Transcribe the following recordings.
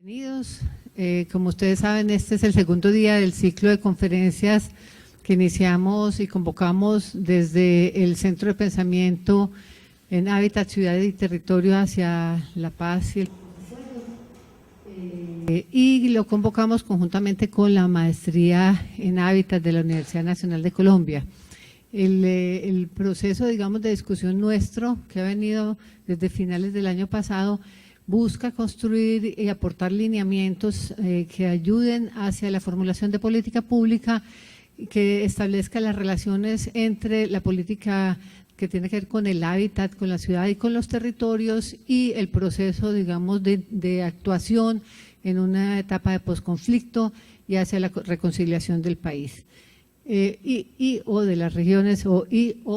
Bienvenidos. Como ustedes saben, este es el segundo día del ciclo de conferencias que iniciamos y convocamos desde el Centro de Pensamiento en Hábitat, Ciudad y Territorio hacia la paz y lo convocamos conjuntamente con la maestría en Hábitat de la Universidad Nacional de Colombia. El proceso, digamos, de discusión nuestro, que ha venido desde finales del año pasado, busca construir y aportar lineamientos que ayuden hacia la formulación de política pública que establezca las relaciones entre la política que tiene que ver con el hábitat, con la ciudad y con los territorios y el proceso, digamos, de actuación en una etapa de posconflicto y hacia la reconciliación del país. O de las regiones o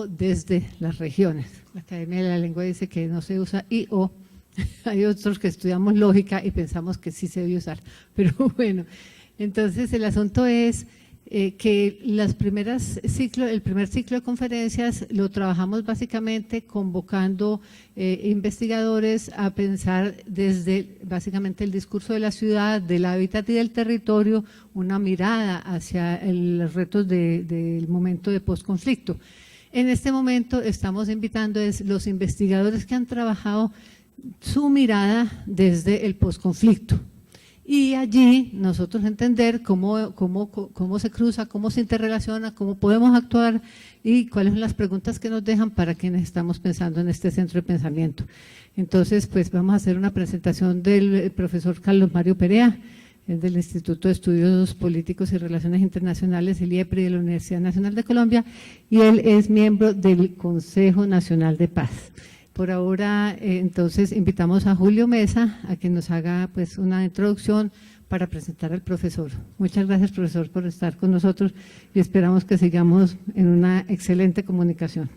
desde las regiones. La Academia de la Lengua dice que no se usa o. Hay otros que estudiamos lógica y pensamos que sí se debe usar, pero bueno, entonces el asunto es que el primer ciclo de conferencias lo trabajamos básicamente convocando investigadores a pensar desde básicamente el discurso de la ciudad, del hábitat y del territorio, una mirada hacia los retos del momento de posconflicto. En este momento estamos invitando a los investigadores que han trabajado su mirada desde el posconflicto y allí nosotros entender cómo se cruza, cómo se interrelaciona, cómo podemos actuar y cuáles son las preguntas que nos dejan para quienes estamos pensando en este centro de pensamiento. Entonces, pues vamos a hacer una presentación del profesor Carlos Mario Perea, del Instituto de Estudios Políticos y Relaciones Internacionales, el IEPRI de la Universidad Nacional de Colombia, y él es miembro del Consejo Nacional de Paz. Por ahora, entonces, invitamos a Julio Mesa a que nos haga pues una introducción para presentar al profesor. Muchas gracias, profesor, por estar con nosotros y esperamos que sigamos en una excelente comunicación.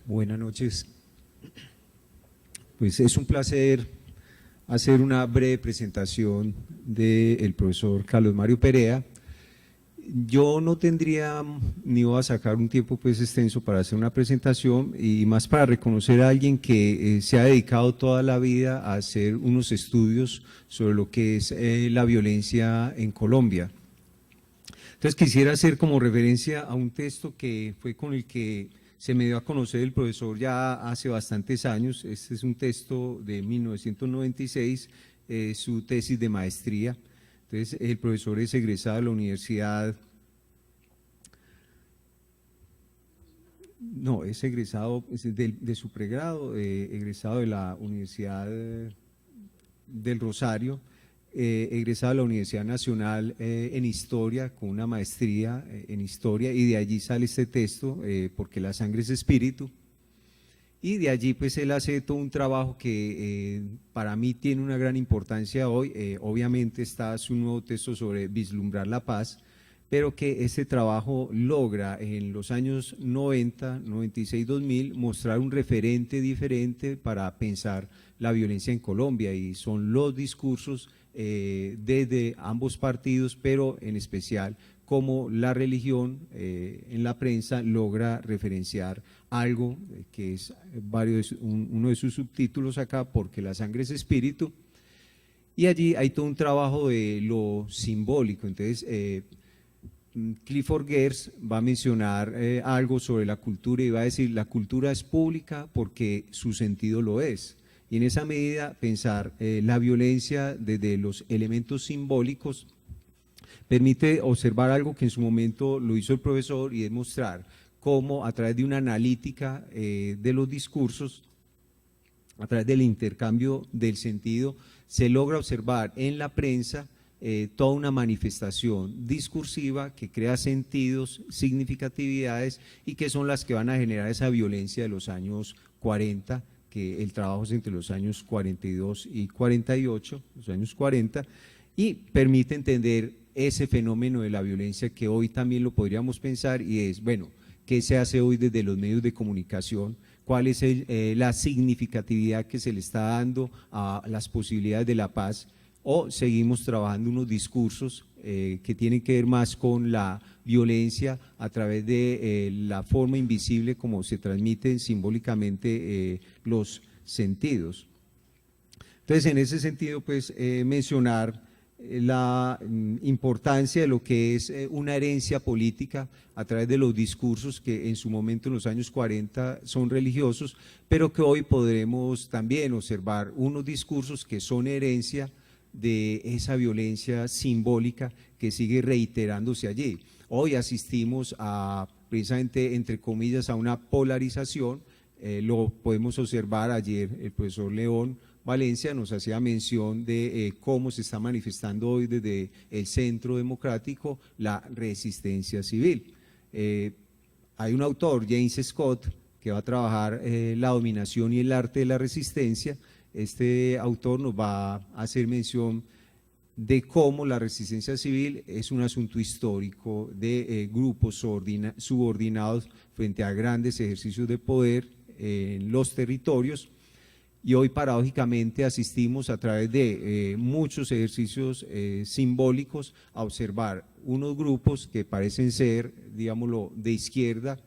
Buenas noches. Pues es un placer hacer una breve presentación del profesor Carlos Mario Perea. Yo no tendría ni voy a sacar un tiempo pues extenso para hacer una presentación y más para reconocer a alguien que se ha dedicado toda la vida a hacer unos estudios sobre lo que es la violencia en Colombia. Entonces quisiera hacer como referencia a un texto que fue con el que se me dio a conocer el profesor ya hace bastantes años. Este es un texto de 1996, su tesis de maestría. Entonces, el profesor es egresado de la universidad, no, es egresado de su pregrado, egresado de la Universidad del Rosario, egresado de la Universidad Nacional en Historia, con una maestría en Historia, y de allí sale este texto, porque la sangre es espíritu. Y de allí pues él hace todo un trabajo que para mí tiene una gran importancia hoy. Obviamente está su nuevo texto sobre vislumbrar la paz, pero que este trabajo logra en los años 90, 96, 2000 mostrar un referente diferente para pensar la violencia en Colombia, y son los discursos desde ambos partidos, pero en especial cómo la religión en la prensa logra referenciar algo que es uno de sus subtítulos acá, porque la sangre es espíritu, y allí hay todo un trabajo de lo simbólico. Entonces Clifford Geertz va a mencionar algo sobre la cultura y va a decir: la cultura es pública porque su sentido lo es. Y en esa medida pensar la violencia desde los elementos simbólicos permite observar algo que en su momento lo hizo el profesor, y es mostrar cómo a través de una analítica de los discursos, a través del intercambio del sentido, se logra observar en la prensa toda una manifestación discursiva que crea sentidos, significatividades, y que son las que van a generar esa violencia de los años 40, que el trabajo es entre los años 42 y 48, los años 40, y permite entender ese fenómeno de la violencia que hoy también lo podríamos pensar, y es, bueno, ¿qué se hace hoy desde los medios de comunicación? ¿Cuál es la significatividad que se le está dando a las posibilidades de la paz o seguimos trabajando unos discursos que tienen que ver más con la violencia a través de la forma invisible como se transmiten simbólicamente los sentidos. Entonces, en ese sentido, pues mencionar la importancia de lo que es una herencia política a través de los discursos que en su momento en los años 40 son religiosos, pero que hoy podremos también observar unos discursos que son herencia de esa violencia simbólica que sigue reiterándose allí. Hoy asistimos a, precisamente, entre comillas, a una polarización, lo podemos observar ayer, el profesor León Valencia nos hacía mención de cómo se está manifestando hoy desde el Centro Democrático la resistencia civil. Hay un autor, James Scott, que va a trabajar la dominación y el arte de la resistencia. Este autor nos va a hacer mención de cómo la resistencia civil es un asunto histórico de grupos subordinados frente a grandes ejercicios de poder en los territorios. Y hoy paradójicamente asistimos a través de muchos ejercicios simbólicos a observar unos grupos que parecen ser, digámoslo, de izquierda,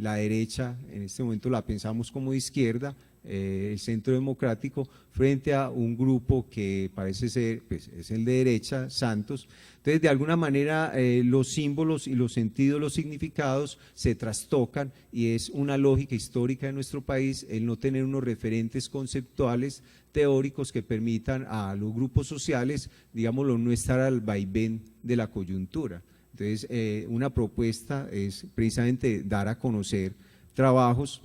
la derecha, en este momento la pensamos como de izquierda, el Centro Democrático, frente a un grupo que parece ser, pues, es el de derecha, Santos. Entonces, de alguna manera, los símbolos y los sentidos, los significados se trastocan y es una lógica histórica de nuestro país el no tener unos referentes conceptuales teóricos que permitan a los grupos sociales, digámoslo, no estar al vaivén de la coyuntura. Entonces, una propuesta es precisamente dar a conocer trabajos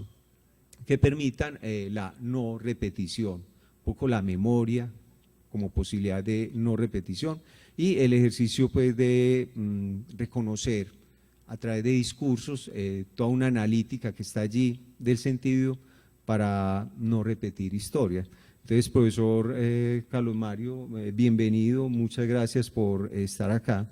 que permitan la no repetición, un poco la memoria como posibilidad de no repetición y el ejercicio pues de reconocer a través de discursos toda una analítica que está allí del sentido para no repetir historia. Entonces, profesor Carlos Mario, bienvenido, muchas gracias por estar acá.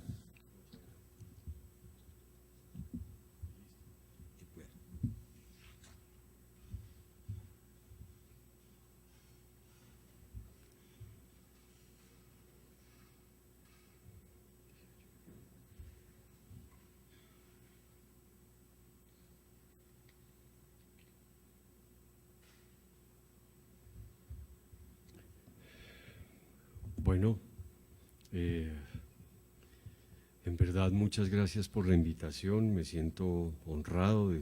Bueno, en verdad muchas gracias por la invitación, me siento honrado de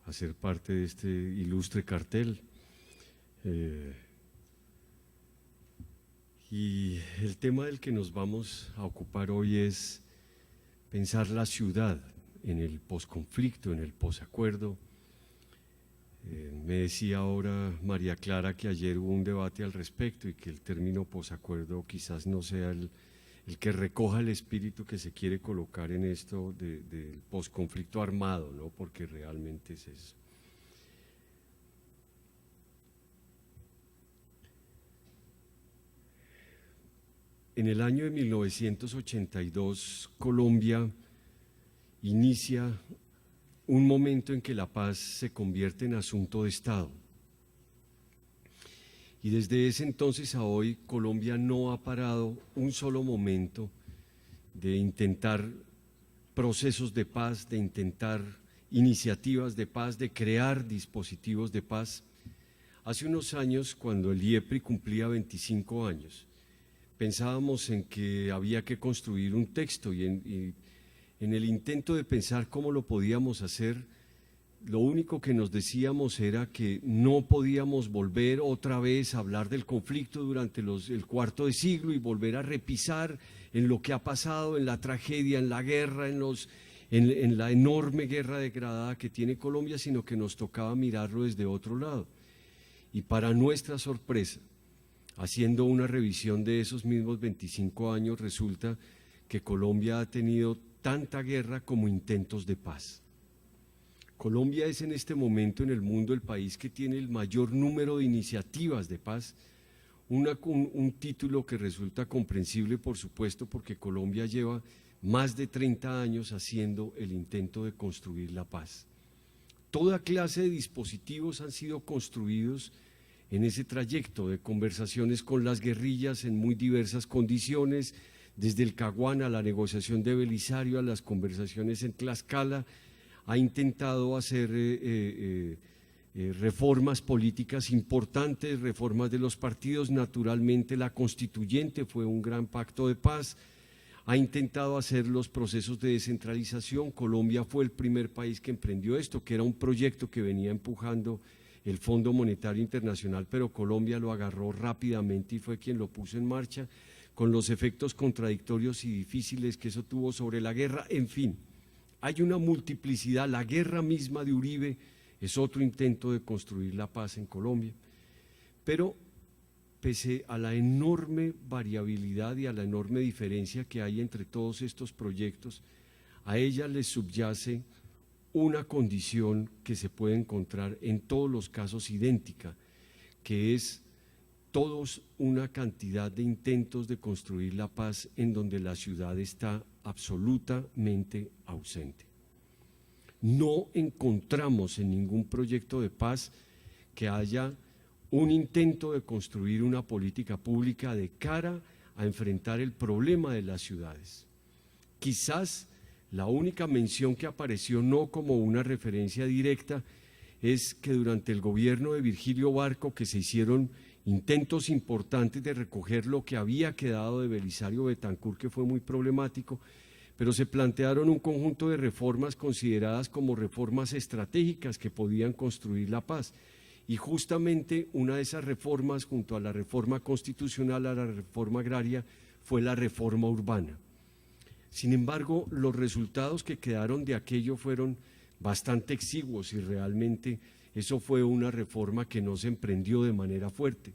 hacer parte de este ilustre cartel. Y el tema del que nos vamos a ocupar hoy es pensar la ciudad en el posconflicto, en el posacuerdo. Me decía ahora María Clara que ayer hubo un debate al respecto y que el término posacuerdo quizás no sea el que recoja el espíritu que se quiere colocar en esto del posconflicto armado, ¿no? Porque realmente es eso. En el año de 1982, Colombia inicia un momento en que la paz se convierte en asunto de Estado. Y desde ese entonces a hoy, Colombia no ha parado un solo momento de intentar procesos de paz, de intentar iniciativas de paz, de crear dispositivos de paz. Hace unos años, cuando el IEPRI cumplía 25 años, pensábamos en que había que construir un texto y en el intento de pensar cómo lo podíamos hacer, lo único que nos decíamos era que no podíamos volver otra vez a hablar del conflicto durante el cuarto de siglo y volver a repisar en lo que ha pasado, en la tragedia, en la guerra, en la enorme guerra degradada que tiene Colombia, sino que nos tocaba mirarlo desde otro lado. Y para nuestra sorpresa, haciendo una revisión de esos mismos 25 años, resulta que Colombia ha tenido tanta guerra como intentos de paz. Colombia es en este momento en el mundo el país que tiene el mayor número de iniciativas de paz, un título que resulta comprensible, por supuesto, porque Colombia lleva más de 30 años haciendo el intento de construir la paz. Toda clase de dispositivos han sido construidos en ese trayecto de conversaciones con las guerrillas en muy diversas condiciones, desde el Caguán a la negociación de Belisario, a las conversaciones en Tlaxcala, ha intentado hacer reformas políticas importantes, reformas de los partidos. Naturalmente la constituyente fue un gran pacto de paz, ha intentado hacer los procesos de descentralización. Colombia fue el primer país que emprendió esto, que era un proyecto que venía empujando el Fondo Monetario Internacional, pero Colombia lo agarró rápidamente y fue quien lo puso en marcha, con los efectos contradictorios y difíciles que eso tuvo sobre la guerra. En fin, hay una multiplicidad. La guerra misma de Uribe es otro intento de construir la paz en Colombia, pero pese a la enorme variabilidad y a la enorme diferencia que hay entre todos estos proyectos, a ella les subyace una condición que se puede encontrar en todos los casos idéntica, que es todos una cantidad de intentos de construir la paz en donde la ciudad está absolutamente ausente. No encontramos en ningún proyecto de paz que haya un intento de construir una política pública de cara a enfrentar el problema de las ciudades. Quizás la única mención que apareció no como una referencia directa es que durante el gobierno de Virgilio Barco, que se hicieron intentos importantes de recoger lo que había quedado de Belisario Betancur, que fue muy problemático, pero se plantearon un conjunto de reformas consideradas como reformas estratégicas que podían construir la paz. Y justamente una de esas reformas, junto a la reforma constitucional, a la reforma agraria, fue la reforma urbana. Sin embargo, los resultados que quedaron de aquello fueron bastante exiguos y realmente eso fue una reforma que no se emprendió de manera fuerte.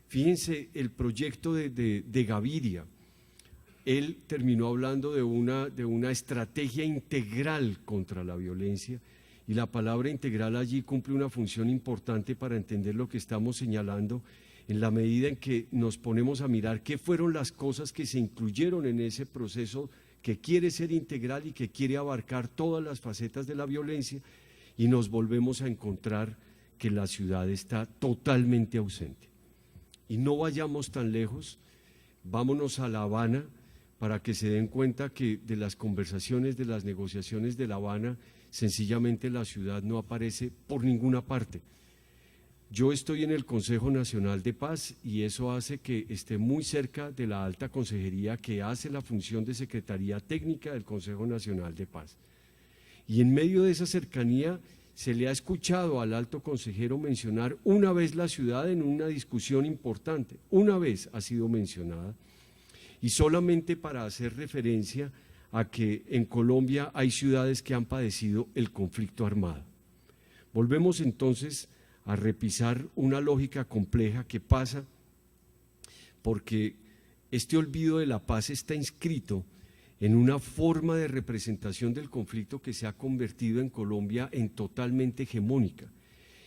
Fíjense el proyecto de Gaviria. Él terminó hablando de una estrategia integral contra la violencia, y la palabra integral allí cumple una función importante para entender lo que estamos señalando, en la medida en que nos ponemos a mirar qué fueron las cosas que se incluyeron en ese proceso que quiere ser integral y que quiere abarcar todas las facetas de la violencia, y nos volvemos a encontrar que la ciudad está totalmente ausente. Y no vayamos tan lejos, vámonos a La Habana para que se den cuenta que de las conversaciones, de las negociaciones de La Habana, sencillamente la ciudad no aparece por ninguna parte. Yo estoy en el Consejo Nacional de Paz y eso hace que esté muy cerca de la alta consejería que hace la función de Secretaría Técnica del Consejo Nacional de Paz. Y en medio de esa cercanía se le ha escuchado al alto consejero mencionar una vez la ciudad en una discusión importante, una vez ha sido mencionada, y solamente para hacer referencia a que en Colombia hay ciudades que han padecido el conflicto armado. Volvemos entonces a repisar una lógica compleja que pasa porque este olvido de la paz está inscrito en una forma de representación del conflicto que se ha convertido en Colombia en totalmente hegemónica,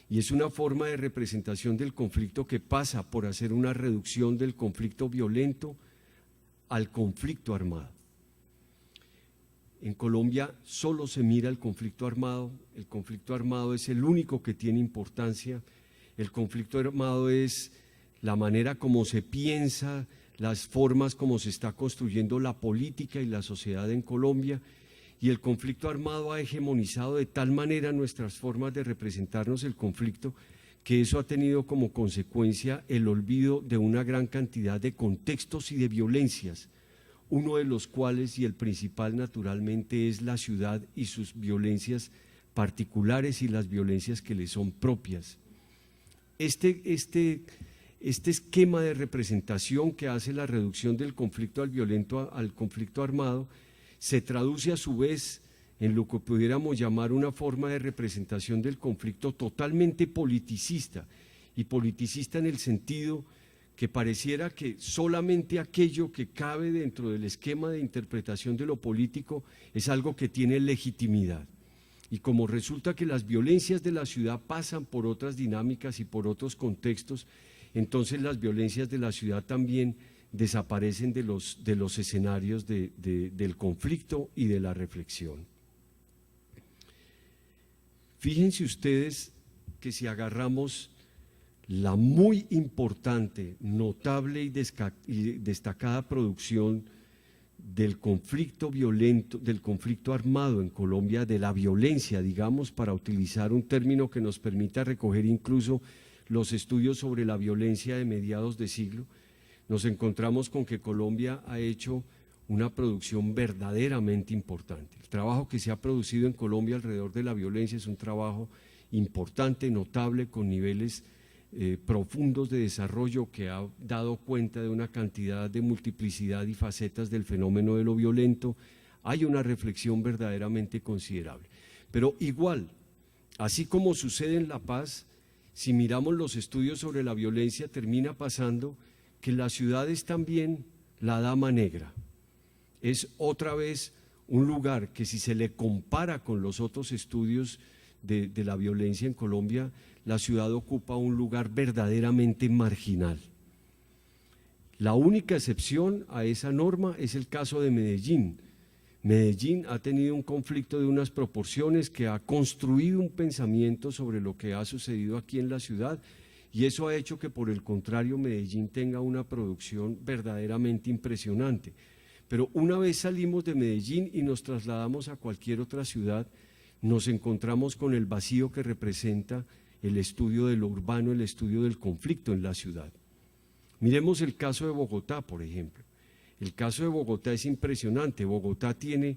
y es una forma de representación del conflicto que pasa por hacer una reducción del conflicto violento al conflicto armado. En Colombia solo se mira el conflicto armado es el único que tiene importancia, el conflicto armado es la manera como se piensa, las formas como se está construyendo la política y la sociedad en Colombia, y el conflicto armado ha hegemonizado de tal manera nuestras formas de representarnos el conflicto que eso ha tenido como consecuencia el olvido de una gran cantidad de contextos y de violencias, uno de los cuales y el principal naturalmente es la ciudad y sus violencias particulares y las violencias que le son propias. Este esquema de representación que hace la reducción del conflicto al conflicto armado se traduce a su vez en lo que pudiéramos llamar una forma de representación del conflicto totalmente politicista, y politicista en el sentido que pareciera que solamente aquello que cabe dentro del esquema de interpretación de lo político es algo que tiene legitimidad. Y como resulta que las violencias de la ciudad pasan por otras dinámicas y por otros contextos, entonces las violencias de la ciudad también desaparecen de los escenarios del conflicto y de la reflexión. Fíjense ustedes que si agarramos la muy importante, notable y destacada producción del conflicto violento, del conflicto armado en Colombia, de la violencia, digamos, para utilizar un término que nos permita recoger incluso los estudios sobre la violencia de mediados de siglo, nos encontramos con que Colombia ha hecho una producción verdaderamente importante. El trabajo que se ha producido en Colombia alrededor de la violencia es un trabajo importante, notable, con niveles profundos de desarrollo, que ha dado cuenta de una cantidad de multiplicidad y facetas del fenómeno de lo violento. Hay una reflexión verdaderamente considerable. Pero igual, así como sucede en La Paz, si miramos los estudios sobre la violencia, termina pasando que la ciudad es también la dama negra. Es otra vez un lugar que, si se le compara con los otros estudios de la violencia en Colombia, la ciudad ocupa un lugar verdaderamente marginal. La única excepción a esa norma es el caso de Medellín. Medellín ha tenido un conflicto de unas proporciones que ha construido un pensamiento sobre lo que ha sucedido aquí en la ciudad, y eso ha hecho que, por el contrario, Medellín tenga una producción verdaderamente impresionante. Pero una vez salimos de Medellín y nos trasladamos a cualquier otra ciudad, nos encontramos con el vacío que representa el estudio de lo urbano, el estudio del conflicto en la ciudad. Miremos el caso de Bogotá, por ejemplo. El caso de Bogotá es impresionante. Bogotá tiene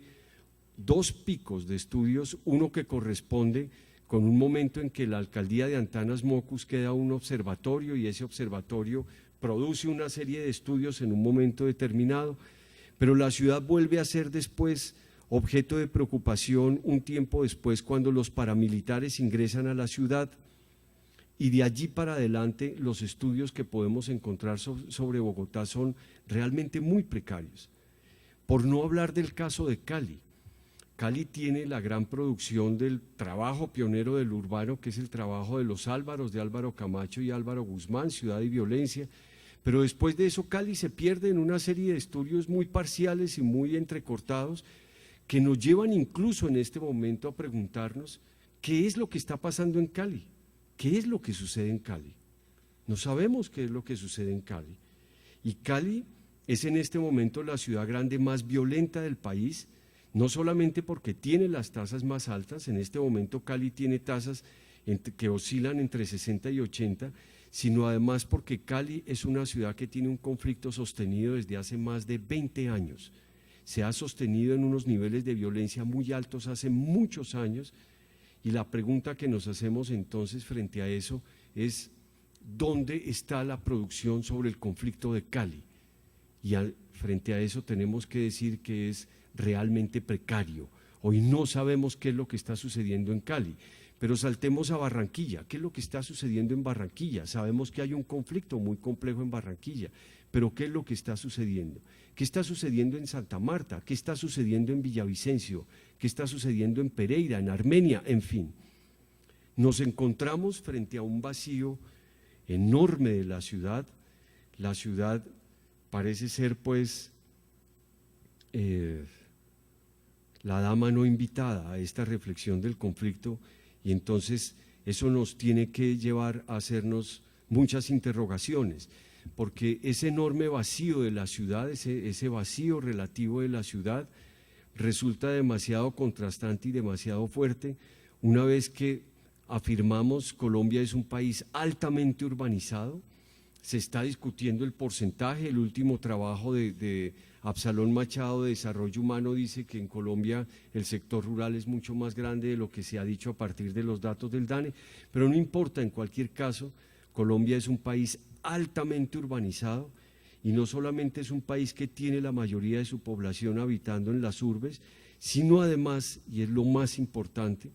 dos picos de estudios, uno que corresponde con un momento en que la alcaldía de Antanas Mocus queda un observatorio, y ese observatorio produce una serie de estudios en un momento determinado, pero la ciudad vuelve a ser después objeto de preocupación un tiempo después, cuando los paramilitares ingresan a la ciudad, y de allí para adelante los estudios que podemos encontrar sobre Bogotá son realmente muy precarios. Por no hablar del caso de Cali. Cali tiene la gran producción del trabajo pionero del urbano, que es el trabajo de los Álvaros, de Álvaro Camacho y Álvaro Guzmán, Ciudad y Violencia, pero después de eso Cali se pierde en una serie de estudios muy parciales y muy entrecortados, que nos llevan incluso en este momento a preguntarnos qué es lo que está pasando en Cali, qué es lo que sucede en Cali. No sabemos qué es lo que sucede en Cali, y Cali es en este momento la ciudad grande más violenta del país, no solamente porque tiene las tasas más altas. En este momento Cali tiene tasas que oscilan entre 60 y 80, sino además porque Cali es una ciudad que tiene un conflicto sostenido desde hace más de 20 años. Se ha sostenido en unos niveles de violencia muy altos hace muchos años, y la pregunta que nos hacemos entonces frente a eso es: ¿dónde está la producción sobre el conflicto de Cali? Y frente a eso tenemos que decir que es realmente precario. Hoy no sabemos qué es lo que está sucediendo en Cali, pero saltemos a Barranquilla. ¿Qué es lo que está sucediendo en Barranquilla? Sabemos que hay un conflicto muy complejo en Barranquilla, pero ¿qué es lo que está sucediendo? ¿Qué está sucediendo en Santa Marta? ¿Qué está sucediendo en Villavicencio? ¿Qué está sucediendo en Pereira, en Armenia? En fin, nos encontramos frente a un vacío enorme de la ciudad. La ciudad parece ser, pues, la dama no invitada a esta reflexión del conflicto, y entonces eso nos tiene que llevar a hacernos muchas interrogaciones, porque ese enorme vacío de la ciudad, ese vacío relativo de la ciudad, resulta demasiado contrastante y demasiado fuerte una vez que afirmamos Colombia es un país altamente urbanizado. Se está discutiendo el porcentaje. El último trabajo de Absalón Machado de Desarrollo Humano dice que en Colombia el sector rural es mucho más grande de lo que se ha dicho a partir de los datos del DANE, pero no importa. En cualquier caso, Colombia es un país altamente urbanizado, y no solamente es un país que tiene la mayoría de su población habitando en las urbes, sino además, y es lo más importante,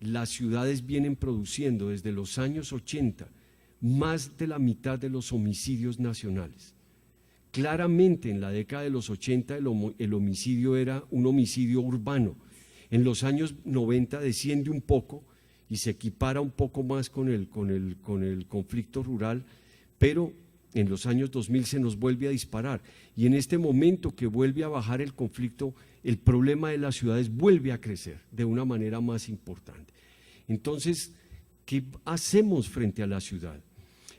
las ciudades vienen produciendo desde los años 80 más de la mitad de los homicidios nacionales. Claramente en la década de los 80 el homicidio era un homicidio urbano. En los años 90 desciende un poco y se equipara un poco más con el conflicto rural, pero en los años 2000 se nos vuelve a disparar, y en este momento que vuelve a bajar el conflicto, el problema de las ciudades vuelve a crecer de una manera más importante. Entonces, ¿qué hacemos frente a la ciudad?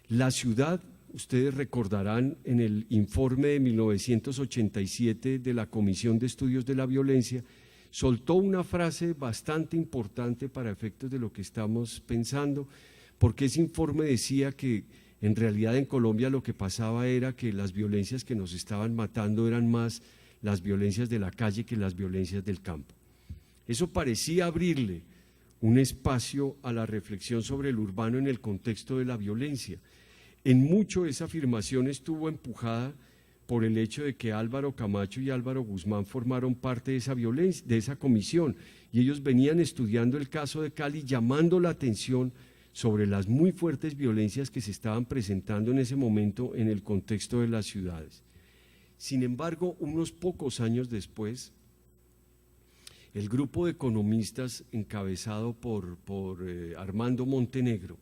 La ciudad, ustedes recordarán en el informe de 1987 de la Comisión de Estudios de la Violencia, soltó una frase bastante importante para efectos de lo que estamos pensando, porque ese informe decía que en realidad en Colombia lo que pasaba era que las violencias que nos estaban matando eran más las violencias de la calle que las violencias del campo. Eso parecía abrirle un espacio a la reflexión sobre el urbano en el contexto de la violencia. En mucho esa afirmación estuvo empujada por el hecho de que Álvaro Camacho y Álvaro Guzmán formaron parte de esa violencia, de esa comisión, y ellos venían estudiando el caso de Cali, llamando la atención sobre las muy fuertes violencias que se estaban presentando en ese momento en el contexto de las ciudades. Sin embargo, unos pocos años después, el grupo de economistas encabezado por Armando Montenegro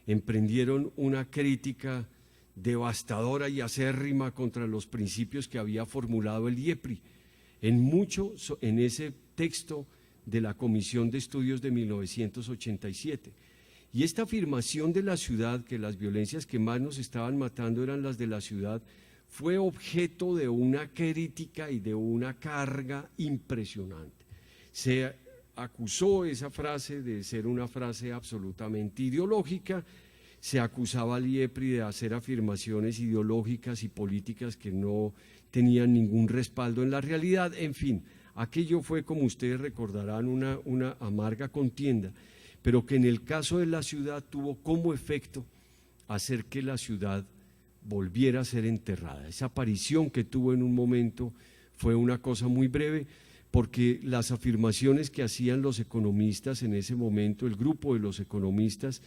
emprendieron una crítica devastadora y acérrima contra los principios que había formulado el IEPRI, en ese texto de la Comisión de Estudios de 1987. Y esta afirmación de la ciudad, que las violencias que más nos estaban matando eran las de la ciudad, fue objeto de una crítica y de una carga impresionante. Se acusó esa frase de ser una frase absolutamente ideológica, se acusaba al IEPRI de hacer afirmaciones ideológicas y políticas que no tenían ningún respaldo en la realidad. En fin, aquello fue, como ustedes recordarán, una amarga contienda, pero que en el caso de la ciudad tuvo como efecto hacer que la ciudad volviera a ser enterrada. Esa aparición que tuvo en un momento fue una cosa muy breve, porque las afirmaciones que hacían los economistas en ese momento, el grupo de los economistas,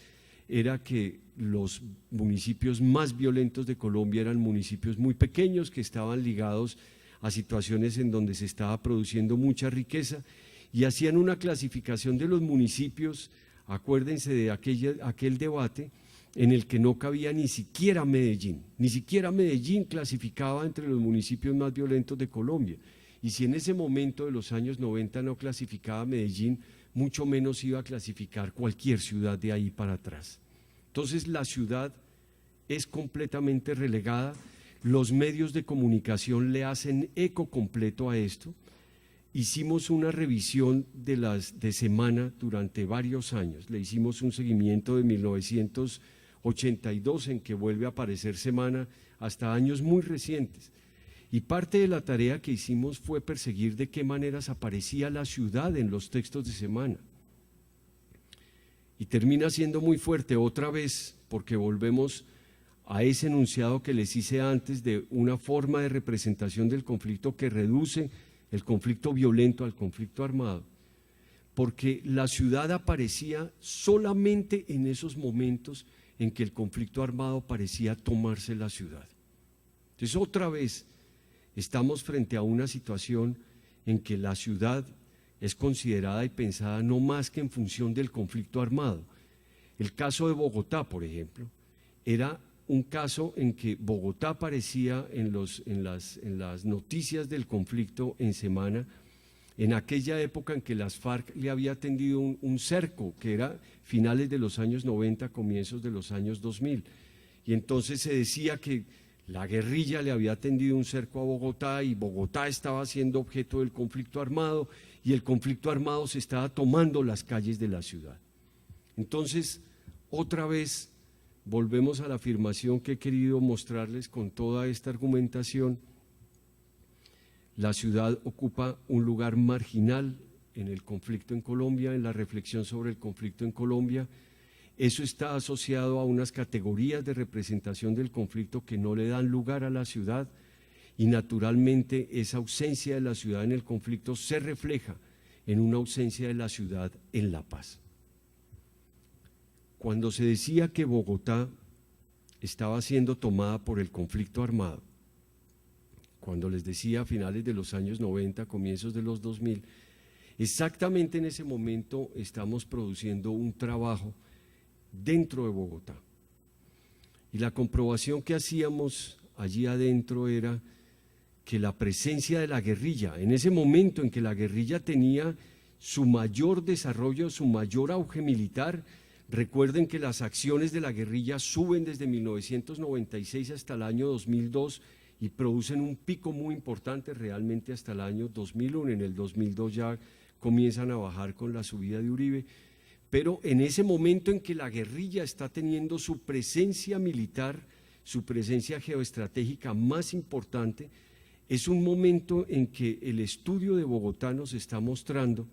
era que los municipios más violentos de Colombia eran municipios muy pequeños que estaban ligados a situaciones en donde se estaba produciendo mucha riqueza, y hacían una clasificación de los municipios. Acuérdense de aquel debate en el que no cabía ni siquiera Medellín clasificaba entre los municipios más violentos de Colombia. Y si en ese momento de los años 90 no clasificaba Medellín, mucho menos iba a clasificar cualquier ciudad de ahí para atrás. Entonces la ciudad es completamente relegada, los medios de comunicación le hacen eco completo a esto. Hicimos una revisión de Semana durante varios años, le hicimos un seguimiento de 1982 en que vuelve a aparecer Semana hasta años muy recientes. Y parte de la tarea que hicimos fue perseguir de qué maneras aparecía la ciudad en los textos de Semana. Y termina siendo muy fuerte otra vez, porque volvemos a ese enunciado que les hice antes de una forma de representación del conflicto que reduce el conflicto violento al conflicto armado, porque la ciudad aparecía solamente en esos momentos en que el conflicto armado parecía tomarse la ciudad. Entonces otra vez estamos frente a una situación en que la ciudad es considerada y pensada no más que en función del conflicto armado. El caso de Bogotá, por ejemplo, era un caso en que Bogotá aparecía en las noticias del conflicto en Semana, en aquella época en que las FARC le había tendido un cerco, que era finales de los años 90, comienzos de los años 2000. Y entonces se decía que la guerrilla le había tendido un cerco a Bogotá y Bogotá estaba siendo objeto del conflicto armado y el conflicto armado se estaba tomando las calles de la ciudad. Entonces, otra vez volvemos a la afirmación que he querido mostrarles con toda esta argumentación. La ciudad ocupa un lugar marginal en el conflicto en Colombia, en la reflexión sobre el conflicto en Colombia. Eso está asociado a unas categorías de representación del conflicto que no le dan lugar a la ciudad, y naturalmente esa ausencia de la ciudad en el conflicto se refleja en una ausencia de la ciudad en la paz. Cuando se decía que Bogotá estaba siendo tomada por el conflicto armado, cuando les decía a finales de los años 90, comienzos de los 2000, exactamente en ese momento estamos produciendo un trabajo dentro de Bogotá. Y la comprobación que hacíamos allí adentro era que la presencia de la guerrilla, en ese momento en que la guerrilla tenía su mayor desarrollo, su mayor auge militar, Recuerden que las acciones de la guerrilla suben desde 1996 hasta el año 2002 y producen un pico muy importante realmente hasta el año 2001. En el 2002 ya comienzan a bajar con la subida de Uribe, pero en ese momento en que la guerrilla está teniendo su presencia militar, su presencia geoestratégica más importante, es un momento en que el estudio de Bogotá nos está mostrando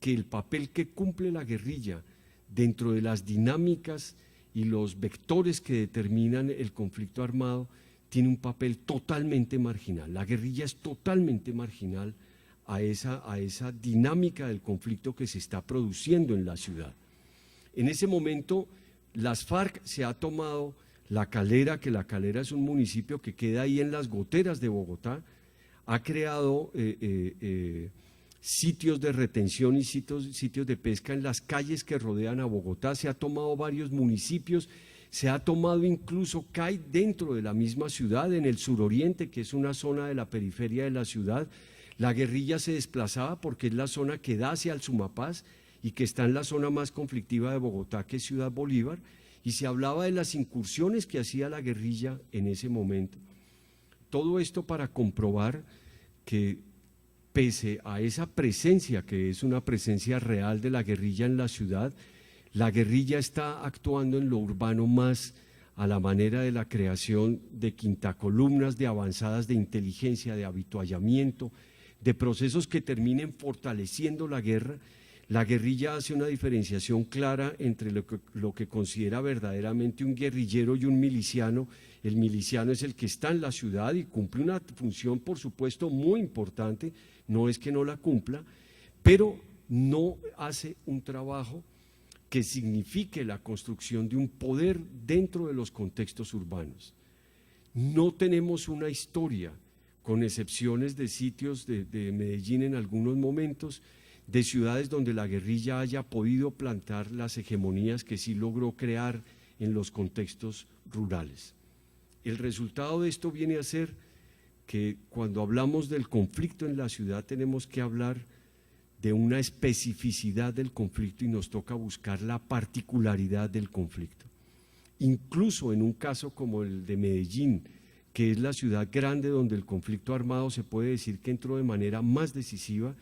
que el papel que cumple la guerrilla dentro de las dinámicas y los vectores que determinan el conflicto armado tiene un papel totalmente marginal. La guerrilla es totalmente marginal a esa dinámica del conflicto que se está produciendo en la ciudad. En ese momento, las FARC se ha tomado La Calera, que La Calera es un municipio que queda ahí en las goteras de Bogotá, ha creado sitios de retención y sitios de pesca en las calles que rodean a Bogotá, se ha tomado varios municipios, se ha tomado incluso CAI dentro de la misma ciudad, en el suroriente, que es una zona de la periferia de la ciudad. La guerrilla se desplazaba porque es la zona que da hacia el Sumapaz y que está en la zona más conflictiva de Bogotá, que es Ciudad Bolívar, y se hablaba de las incursiones que hacía la guerrilla en ese momento. Todo esto para comprobar que pese a esa presencia, que es una presencia real de la guerrilla en la ciudad, la guerrilla está actuando en lo urbano más a la manera de la creación de quintacolumnas, de avanzadas de inteligencia, de habituallamiento, de procesos que terminen fortaleciendo la guerra. La guerrilla hace una diferenciación clara entre lo que considera verdaderamente un guerrillero y un miliciano. El miliciano es el que está en la ciudad y cumple una función, por supuesto, muy importante, no es que no la cumpla, pero no hace un trabajo que signifique la construcción de un poder dentro de los contextos urbanos. No tenemos una historia, con excepciones de sitios de Medellín en algunos momentos, de ciudades donde la guerrilla haya podido plantar las hegemonías que sí logró crear en los contextos rurales. El resultado de esto viene a ser que cuando hablamos del conflicto en la ciudad tenemos que hablar de una especificidad del conflicto y nos toca buscar la particularidad del conflicto. Incluso en un caso como el de Medellín, que es la ciudad grande donde el conflicto armado se puede decir que entró de manera más decisiva,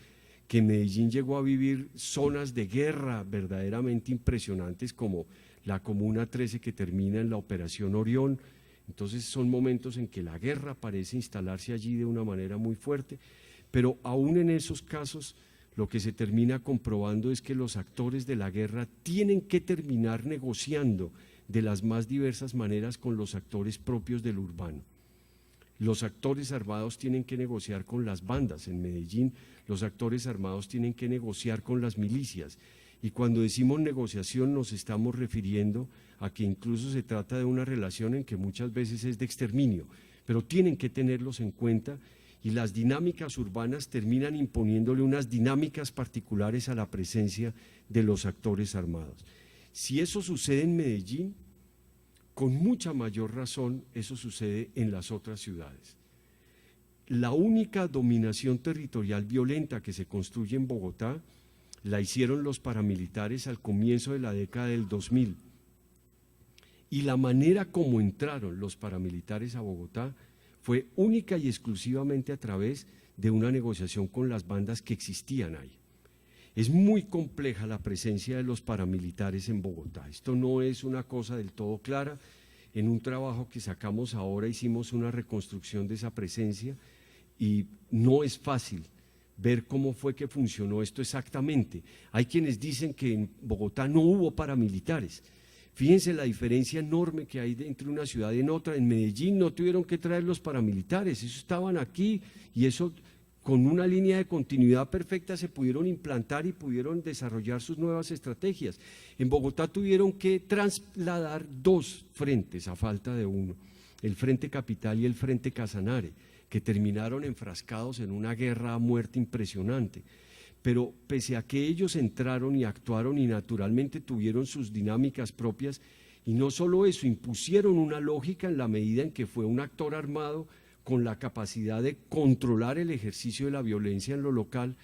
que Medellín llegó a vivir zonas de guerra verdaderamente impresionantes como la Comuna 13 que termina en la Operación Orión. Entonces son momentos en que la guerra parece instalarse allí de una manera muy fuerte, pero aún en esos casos lo que se termina comprobando es que los actores de la guerra tienen que terminar negociando de las más diversas maneras con los actores propios del urbano. Los actores armados tienen que negociar con las bandas. En Medellín los actores armados tienen que negociar con las milicias, y cuando decimos negociación nos estamos refiriendo a que incluso se trata de una relación en que muchas veces es de exterminio, pero tienen que tenerlos en cuenta, y las dinámicas urbanas terminan imponiéndole unas dinámicas particulares a la presencia de los actores armados. Si eso sucede en Medellín, con mucha mayor razón eso sucede en las otras ciudades. La única dominación territorial violenta que se construye en Bogotá la hicieron los paramilitares al comienzo de la década del 2000, y la manera como entraron los paramilitares a Bogotá fue única y exclusivamente a través de una negociación con las bandas que existían ahí. Es muy compleja la presencia de los paramilitares en Bogotá. Esto no es una cosa del todo clara. En un trabajo que sacamos ahora hicimos una reconstrucción de esa presencia y no es fácil ver cómo fue que funcionó esto exactamente. Hay quienes dicen que en Bogotá no hubo paramilitares. Fíjense la diferencia enorme que hay entre una ciudad y en otra. En Medellín no tuvieron que traer los paramilitares, ellos estaban aquí y eso con una línea de continuidad perfecta se pudieron implantar y pudieron desarrollar sus nuevas estrategias. En Bogotá tuvieron que trasladar dos frentes a falta de uno, el Frente Capital y el Frente Casanare, que terminaron enfrascados en una guerra a muerte impresionante. Pero pese a que ellos entraron y actuaron y naturalmente tuvieron sus dinámicas propias, y no solo eso, impusieron una lógica en la medida en que fue un actor armado con la capacidad de controlar el ejercicio de la violencia en lo local,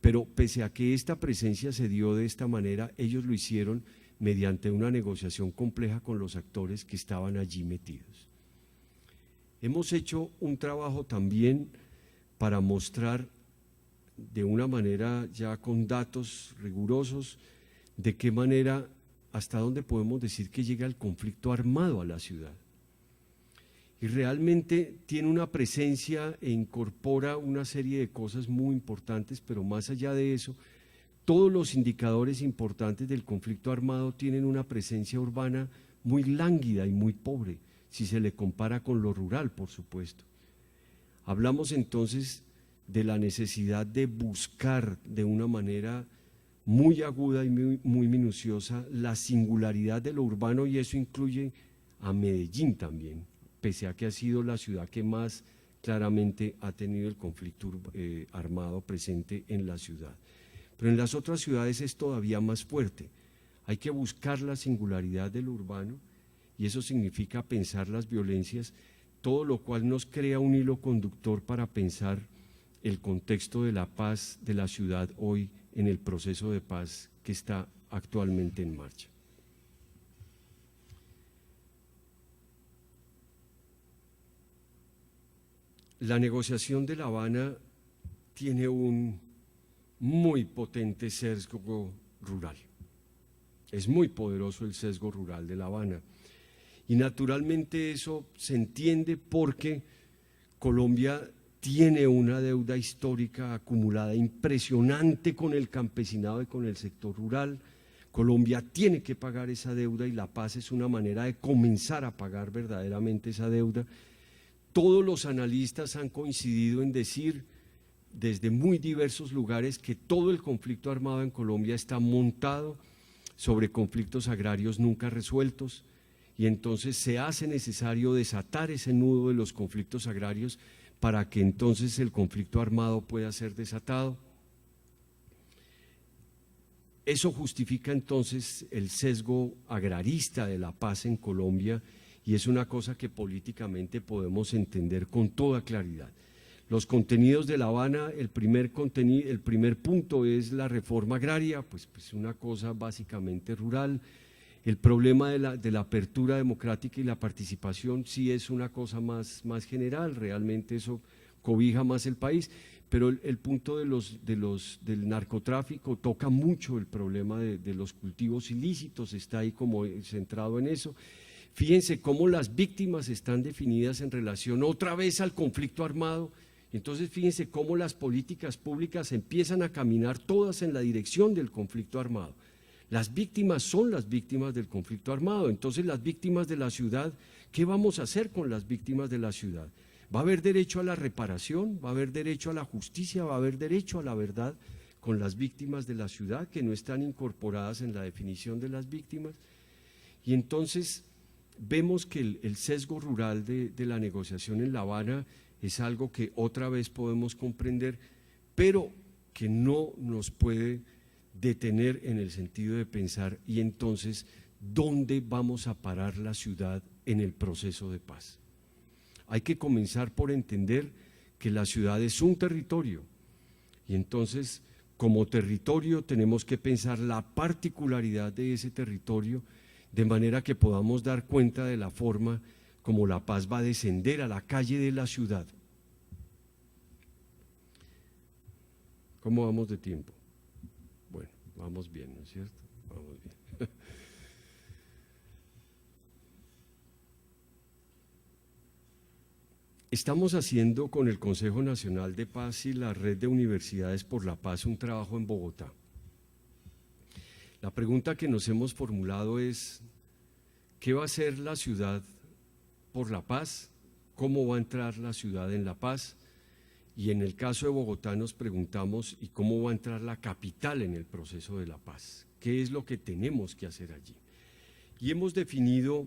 pero pese a que esta presencia se dio de esta manera, ellos lo hicieron mediante una negociación compleja con los actores que estaban allí metidos. Hemos hecho un trabajo también para mostrar de una manera ya con datos rigurosos de qué manera, hasta dónde podemos decir que llega el conflicto armado a la ciudad. Y realmente tiene una presencia e incorpora una serie de cosas muy importantes, pero más allá de eso, todos los indicadores importantes del conflicto armado tienen una presencia urbana muy lánguida y muy pobre, si se le compara con lo rural, por supuesto. Hablamos entonces de la necesidad de buscar de una manera muy aguda y muy minuciosa la singularidad de lo urbano, y eso incluye a Medellín también, pese a que ha sido la ciudad que más claramente ha tenido el conflicto armado presente en la ciudad. Pero en las otras ciudades es todavía más fuerte. Hay que buscar la singularidad de lo urbano, y eso significa pensar las violencias, todo lo cual nos crea un hilo conductor para pensar el contexto de la paz de la ciudad hoy en el proceso de paz que está actualmente en marcha. La negociación de La Habana tiene un muy potente sesgo rural. Es muy poderoso el sesgo rural de La Habana. Y naturalmente eso se entiende porque Colombia tiene una deuda histórica acumulada impresionante con el campesinado y con el sector rural. Colombia tiene que pagar esa deuda y la paz es una manera de comenzar a pagar verdaderamente esa deuda. Todos los analistas han coincidido en decir desde muy diversos lugares que todo el conflicto armado en Colombia está montado sobre conflictos agrarios nunca resueltos, y entonces se hace necesario desatar ese nudo de los conflictos agrarios para que entonces el conflicto armado pueda ser desatado. Eso justifica entonces el sesgo agrarista de la paz en Colombia, y es una cosa que políticamente podemos entender con toda claridad. Los contenidos de La Habana, el primer punto es la reforma agraria, pues una cosa básicamente rural. El problema de la apertura democrática y la participación sí es una cosa más general, realmente eso cobija más el país, pero el punto del narcotráfico toca mucho el problema de los cultivos ilícitos, está ahí como centrado en eso. Fíjense cómo las víctimas están definidas en relación otra vez al conflicto armado. Entonces fíjense cómo las políticas públicas empiezan a caminar todas en la dirección del conflicto armado. Las víctimas son las víctimas del conflicto armado. Entonces las víctimas de la ciudad, ¿qué vamos a hacer con las víctimas de la ciudad? ¿Va a haber derecho a la reparación? ¿Va a haber derecho a la justicia? ¿Va a haber derecho a la verdad con las víctimas de la ciudad que no están incorporadas en la definición de las víctimas? Y entonces vemos que el sesgo rural de la negociación en La Habana es algo que otra vez podemos comprender, pero que no nos puede detener en el sentido de pensar, y entonces, ¿dónde vamos a parar la ciudad en el proceso de paz? Hay que comenzar por entender que la ciudad es un territorio, y entonces, como territorio, tenemos que pensar la particularidad de ese territorio, de manera que podamos dar cuenta de la forma como la paz va a descender a la calle de la ciudad. ¿Cómo vamos de tiempo? Bueno, vamos bien, ¿no es cierto? Vamos bien. Estamos haciendo con el Consejo Nacional de Paz y la Red de Universidades por la Paz un trabajo en Bogotá. La pregunta que nos hemos formulado es, ¿qué va a hacer la ciudad por la paz? ¿Cómo va a entrar la ciudad en la paz? Y en el caso de Bogotá nos preguntamos, ¿y cómo va a entrar la capital en el proceso de la paz? ¿Qué es lo que tenemos que hacer allí? Y hemos definido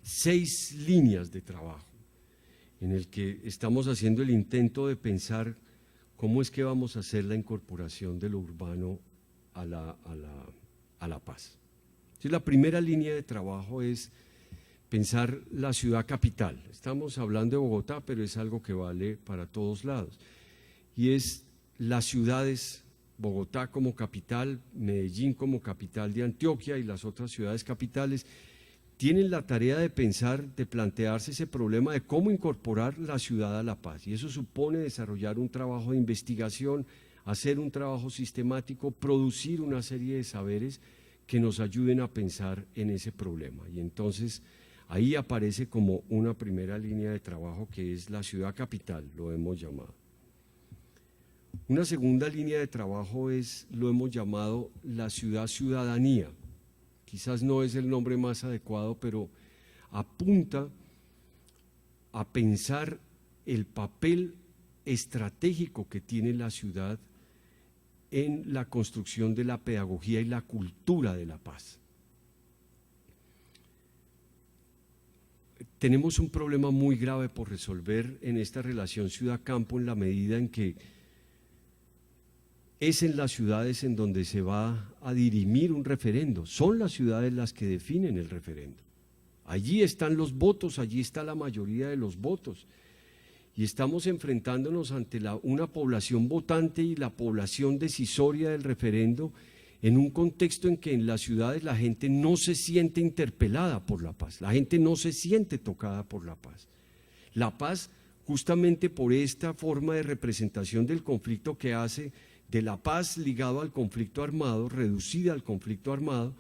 6 líneas de trabajo en el que estamos haciendo el intento de pensar cómo es que vamos a hacer la incorporación de lo urbano a la paz. Entonces, la primera línea de trabajo es pensar la ciudad capital. Estamos hablando de Bogotá, pero es algo que vale para todos lados. Y es las ciudades Bogotá como capital, Medellín como capital de Antioquia y las otras ciudades capitales, tienen la tarea de pensar, de plantearse ese problema de cómo incorporar la ciudad a la paz. Y eso supone desarrollar un trabajo de investigación, hacer un trabajo sistemático, producir una serie de saberes que nos ayuden a pensar en ese problema. Y entonces ahí aparece como una primera línea de trabajo que es la ciudad capital, lo hemos llamado. Una segunda línea de trabajo lo hemos llamado la ciudad-ciudadanía. Quizás no es el nombre más adecuado, pero apunta a pensar el papel estratégico que tiene la ciudad en la construcción de la pedagogía y la cultura de la paz. Tenemos un problema muy grave por resolver en esta relación ciudad-campo en la medida en que es en las ciudades en donde se va a dirimir un referendo, son las ciudades las que definen el referendo. Allí están los votos, allí está la mayoría de los votos y estamos enfrentándonos ante una población votante y la población decisoria del referendo en un contexto en que en las ciudades la gente no se siente interpelada por la paz, la gente no se siente tocada por la paz. La paz, justamente por esta forma de representación del conflicto que hace de la paz ligado al conflicto armado, reducida al conflicto armado,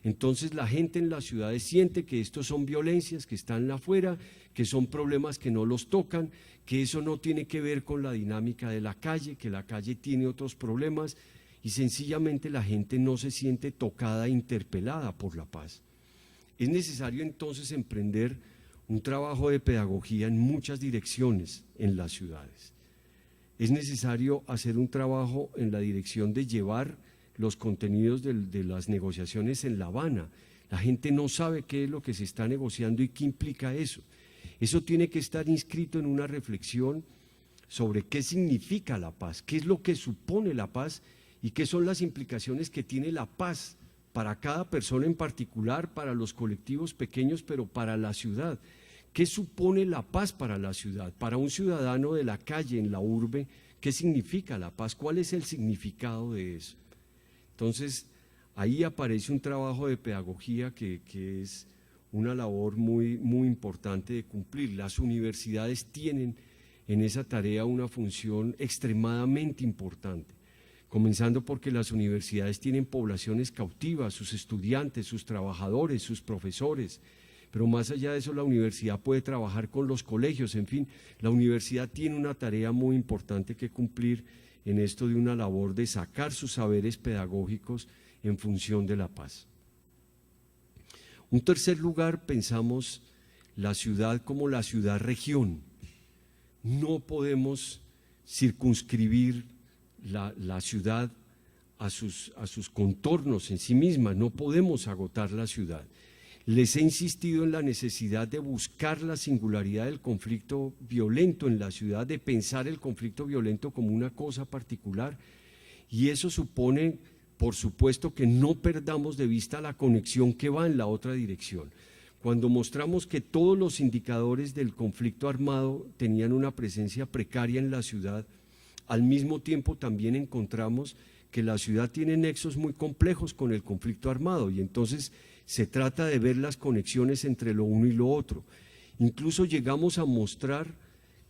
entonces la gente en las ciudades siente que estos son violencias que están afuera, que son problemas que no los tocan, que eso no tiene que ver con la dinámica de la calle, que la calle tiene otros problemas y sencillamente la gente no se siente tocada e interpelada por la paz. Es necesario entonces emprender un trabajo de pedagogía en muchas direcciones en las ciudades. Es necesario hacer un trabajo en la dirección de llevar los contenidos de las negociaciones en La Habana. La gente no sabe qué es lo que se está negociando y qué implica eso. Eso tiene que estar inscrito en una reflexión sobre qué significa la paz, qué es lo que supone la paz y qué son las implicaciones que tiene la paz para cada persona en particular, para los colectivos pequeños, pero para la ciudad. ¿Qué supone la paz para la ciudad? Para un ciudadano de la calle, en la urbe, ¿qué significa la paz? ¿Cuál es el significado de eso? Entonces, ahí aparece un trabajo de pedagogía que es una labor muy, muy importante de cumplir. Las universidades tienen en esa tarea una función extremadamente importante, comenzando porque las universidades tienen poblaciones cautivas, sus estudiantes, sus trabajadores, sus profesores. Pero más allá de eso, la universidad puede trabajar con los colegios, en fin, la universidad tiene una tarea muy importante que cumplir en esto de una labor de sacar sus saberes pedagógicos en función de la paz. Un tercer lugar, pensamos la ciudad como la ciudad-región. No podemos circunscribir la ciudad a sus contornos en sí misma, no podemos agotar la ciudad. Les he insistido en la necesidad de buscar la singularidad del conflicto violento en la ciudad, de pensar el conflicto violento como una cosa particular, y eso supone, por supuesto, que no perdamos de vista la conexión que va en la otra dirección. Cuando mostramos que todos los indicadores del conflicto armado tenían una presencia precaria en la ciudad, al mismo tiempo también encontramos que la ciudad tiene nexos muy complejos con el conflicto armado y entonces se trata de ver las conexiones entre lo uno y lo otro. Incluso llegamos a mostrar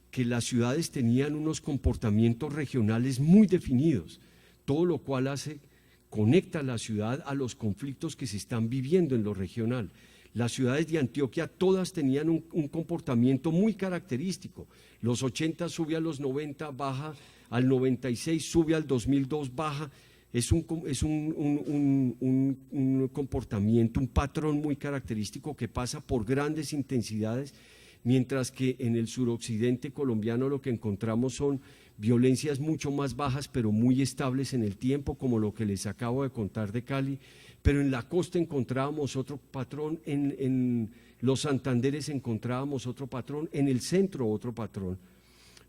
que las ciudades tenían unos comportamientos regionales muy definidos, todo lo cual conecta la ciudad a los conflictos que se están viviendo en lo regional. Las ciudades de Antioquia todas tenían un comportamiento muy característico. Los 80 sube a los 90, baja al 96, sube al 2002, baja. Es un comportamiento, un patrón muy característico que pasa por grandes intensidades, mientras que en el suroccidente colombiano lo que encontramos son violencias mucho más bajas, pero muy estables en el tiempo, como lo que les acabo de contar de Cali. Pero en la costa encontrábamos otro patrón, en los Santanderes encontrábamos otro patrón, en el centro otro patrón,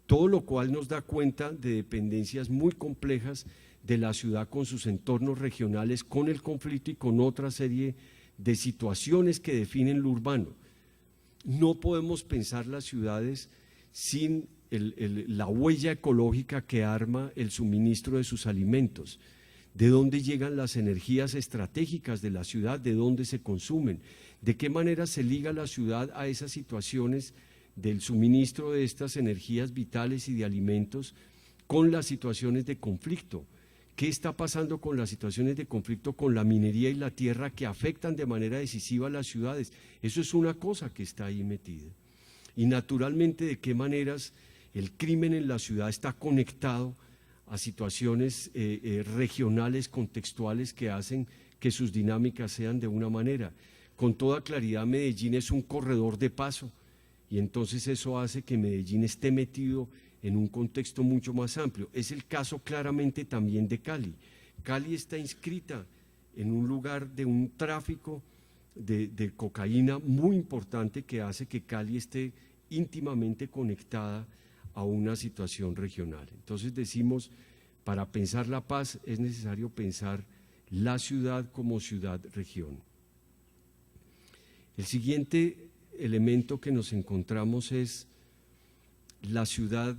todo lo cual nos da cuenta de dependencias muy complejas de la ciudad con sus entornos regionales, con el conflicto y con otra serie de situaciones que definen lo urbano. No podemos pensar las ciudades sin la huella ecológica que arma el suministro de sus alimentos, de dónde llegan las energías estratégicas de la ciudad, de dónde se consumen, de qué manera se liga la ciudad a esas situaciones del suministro de estas energías vitales y de alimentos con las situaciones de conflicto. ¿Qué está pasando con las situaciones de conflicto con la minería y la tierra que afectan de manera decisiva a las ciudades? Eso es una cosa que está ahí metida. Y naturalmente, de qué maneras el crimen en la ciudad está conectado a situaciones regionales, contextuales, que hacen que sus dinámicas sean de una manera. Con toda claridad, Medellín es un corredor de paso, y entonces eso hace que Medellín esté metido en un contexto mucho más amplio. Es el caso claramente también de Cali. Cali está inscrita en un lugar de un tráfico de cocaína muy importante que hace que Cali esté íntimamente conectada a una situación regional. Entonces decimos, para pensar la paz es necesario pensar la ciudad como ciudad-región. El siguiente elemento que nos encontramos es la ciudad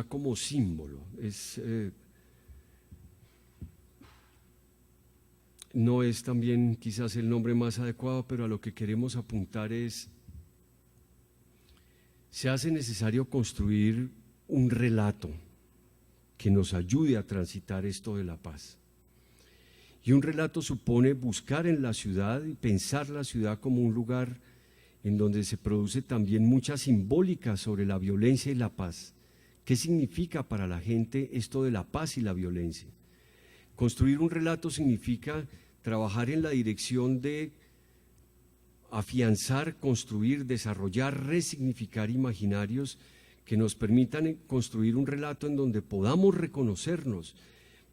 como símbolo. No es también quizás el nombre más adecuado, pero a lo que queremos apuntar es: se hace necesario construir un relato que nos ayude a transitar esto de la paz. Y un relato supone buscar en la ciudad y pensar la ciudad como un lugar en donde se produce también mucha simbólica sobre la violencia y la paz. ¿Qué significa para la gente esto de la paz y la violencia? Construir un relato significa trabajar en la dirección de afianzar, construir, desarrollar, resignificar imaginarios que nos permitan construir un relato en donde podamos reconocernos.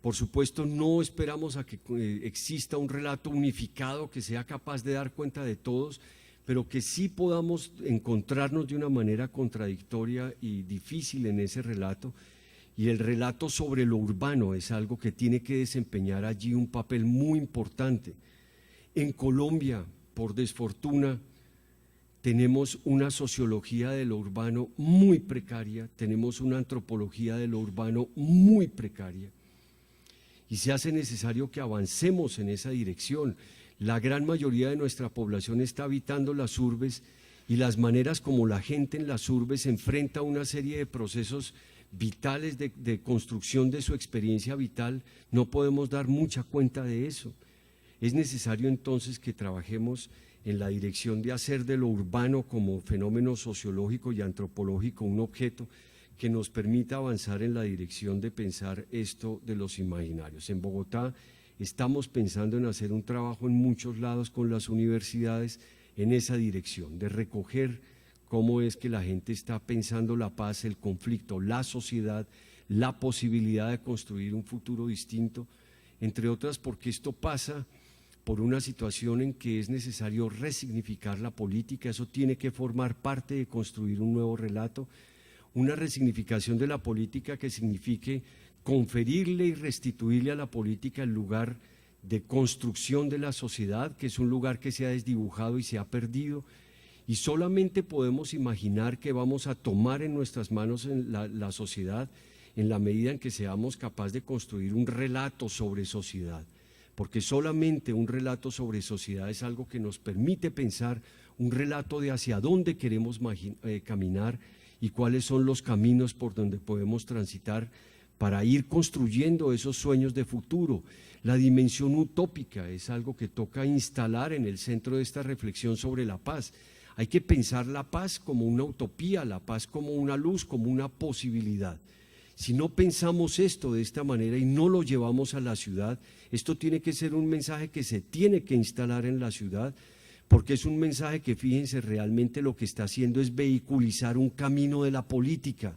Por supuesto, no esperamos a que exista un relato unificado que sea capaz de dar cuenta de todos, pero que sí podamos encontrarnos de una manera contradictoria y difícil en ese relato. Y el relato sobre lo urbano es algo que tiene que desempeñar allí un papel muy importante. En Colombia, por desfortuna, tenemos una sociología de lo urbano muy precaria, tenemos una antropología de lo urbano muy precaria, y se hace necesario que avancemos en esa dirección. La gran mayoría de nuestra población está habitando las urbes, y las maneras como la gente en las urbes se enfrenta a una serie de procesos vitales de construcción de su experiencia vital, no podemos dar mucha cuenta de eso. Es necesario entonces que trabajemos en la dirección de hacer de lo urbano como fenómeno sociológico y antropológico un objeto que nos permita avanzar en la dirección de pensar esto de los imaginarios. En Bogotá estamos pensando en hacer un trabajo en muchos lados con las universidades en esa dirección, de recoger cómo es que la gente está pensando la paz, el conflicto, la sociedad, la posibilidad de construir un futuro distinto, entre otras porque esto pasa por una situación en que es necesario resignificar la política. Eso tiene que formar parte de construir un nuevo relato, una resignificación de la política que signifique conferirle y restituirle a la política el lugar de construcción de la sociedad, que es un lugar que se ha desdibujado y se ha perdido, y solamente podemos imaginar que vamos a tomar en nuestras manos en la sociedad en la medida en que seamos capaces de construir un relato sobre sociedad, porque solamente un relato sobre sociedad es algo que nos permite pensar un relato de hacia dónde queremos caminar y cuáles son los caminos por donde podemos transitar para ir construyendo esos sueños de futuro. La dimensión utópica es algo que toca instalar en el centro de esta reflexión sobre la paz. Hay que pensar la paz como una utopía, la paz como una luz, como una posibilidad. Si no pensamos esto de esta manera y no lo llevamos a la ciudad, esto tiene que ser un mensaje que se tiene que instalar en la ciudad, porque es un mensaje que, fíjense, realmente lo que está haciendo es vehiculizar un camino de la política,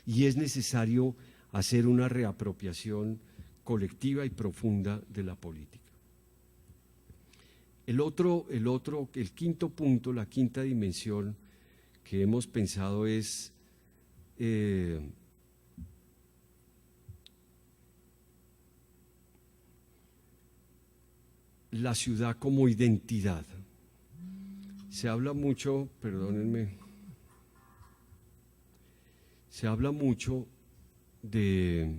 y es necesario hacer una reapropiación colectiva y profunda de la política. El quinto punto, la quinta dimensión que hemos pensado es la ciudad como identidad. Se habla mucho, perdónenme, se habla mucho de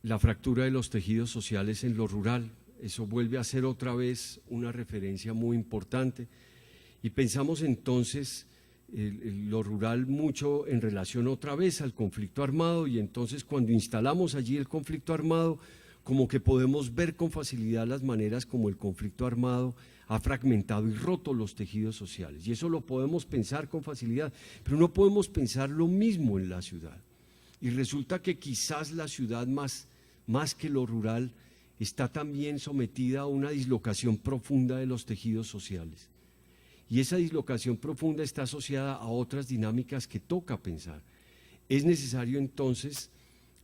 la fractura de los tejidos sociales en lo rural. Eso vuelve a ser otra vez una referencia muy importante y pensamos entonces lo rural mucho en relación otra vez al conflicto armado, y entonces cuando instalamos allí el conflicto armado, como que podemos ver con facilidad las maneras como el conflicto armado ha fragmentado y roto los tejidos sociales, y eso lo podemos pensar con facilidad, pero no podemos pensar lo mismo en la ciudad. Y resulta que quizás la ciudad más que lo rural está también sometida a una dislocación profunda de los tejidos sociales. Y esa dislocación profunda está asociada a otras dinámicas que toca pensar. Es necesario entonces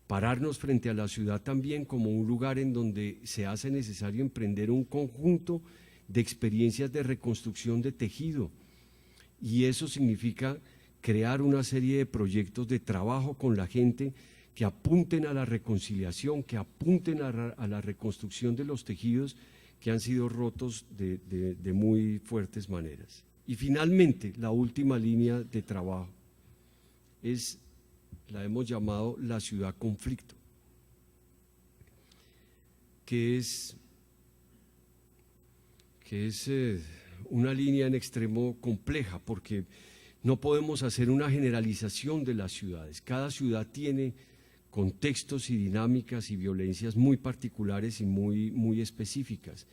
pararnos frente a la ciudad también como un lugar en donde se hace necesario emprender un conjunto de experiencias de reconstrucción de tejido. Y eso significa crear una serie de proyectos de trabajo con la gente que apunten a la reconciliación, que apunten a la reconstrucción de los tejidos que han sido rotos de muy fuertes maneras. Y finalmente, la última línea de trabajo la hemos llamado la ciudad conflicto, que es una línea en extremo compleja, porque no podemos hacer una generalización de las ciudades. Cada ciudad tiene contextos y dinámicas y violencias muy particulares y muy específicas.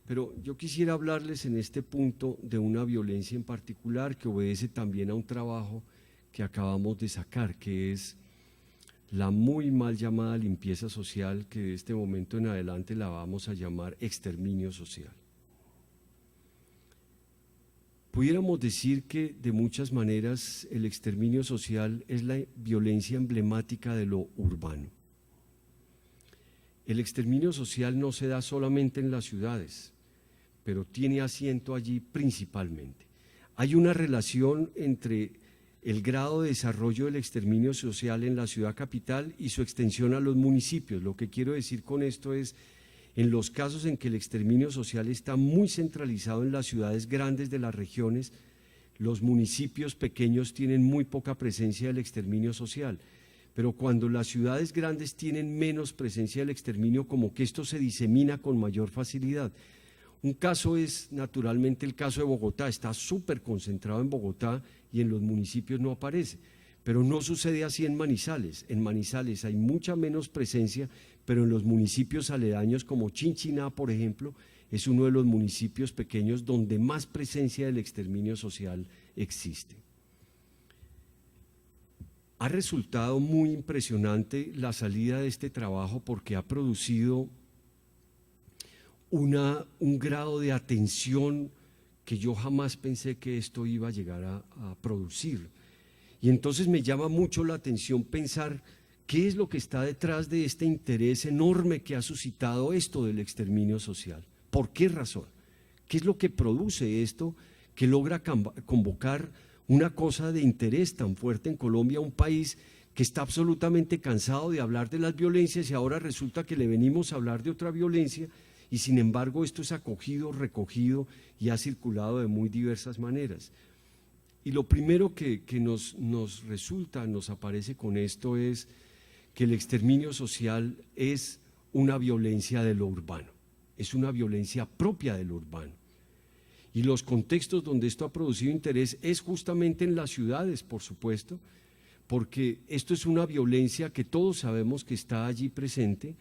Pero yo quisiera hablarles en este punto de una violencia en particular que obedece también a un trabajo que acabamos de sacar, que es la muy mal llamada limpieza social, que de este momento en adelante la vamos a llamar exterminio social. Pudiéramos decir que de muchas maneras el exterminio social es la violencia emblemática de lo urbano. El exterminio social no se da solamente en las ciudades, pero tiene asiento allí principalmente. Hay una relación entre el grado de desarrollo del exterminio social en la ciudad capital y su extensión a los municipios. Lo que quiero decir con esto es, en los casos en que el exterminio social está muy centralizado en las ciudades grandes de las regiones, los municipios pequeños tienen muy poca presencia del exterminio social, pero cuando las ciudades grandes tienen menos presencia del exterminio, como que esto se disemina con mayor facilidad. Un caso es naturalmente el caso de Bogotá, está súper concentrado en Bogotá y en los municipios no aparece, pero no sucede así en Manizales. En Manizales hay mucha menos presencia, pero en los municipios aledaños como Chinchiná, por ejemplo, es uno de los municipios pequeños donde más presencia del exterminio social existe. Ha resultado muy impresionante la salida de este trabajo porque ha producido un grado de atención que yo jamás pensé que esto iba a llegar a producir. Y entonces me llama mucho la atención pensar qué es lo que está detrás de este interés enorme que ha suscitado esto del exterminio social. ¿Por qué razón? ¿Qué es lo que produce esto que logra convocar una cosa de interés tan fuerte en Colombia, un país que está absolutamente cansado de hablar de las violencias y ahora resulta que le venimos a hablar de otra violencia? Y sin embargo esto es acogido, recogido y ha circulado de muy diversas maneras. Y lo primero que nos aparece con esto es que el exterminio social es una violencia de lo urbano, es una violencia propia de lo urbano. Y los contextos donde esto ha producido interés es justamente en las ciudades, por supuesto, porque esto es una violencia que todos sabemos que está allí presente,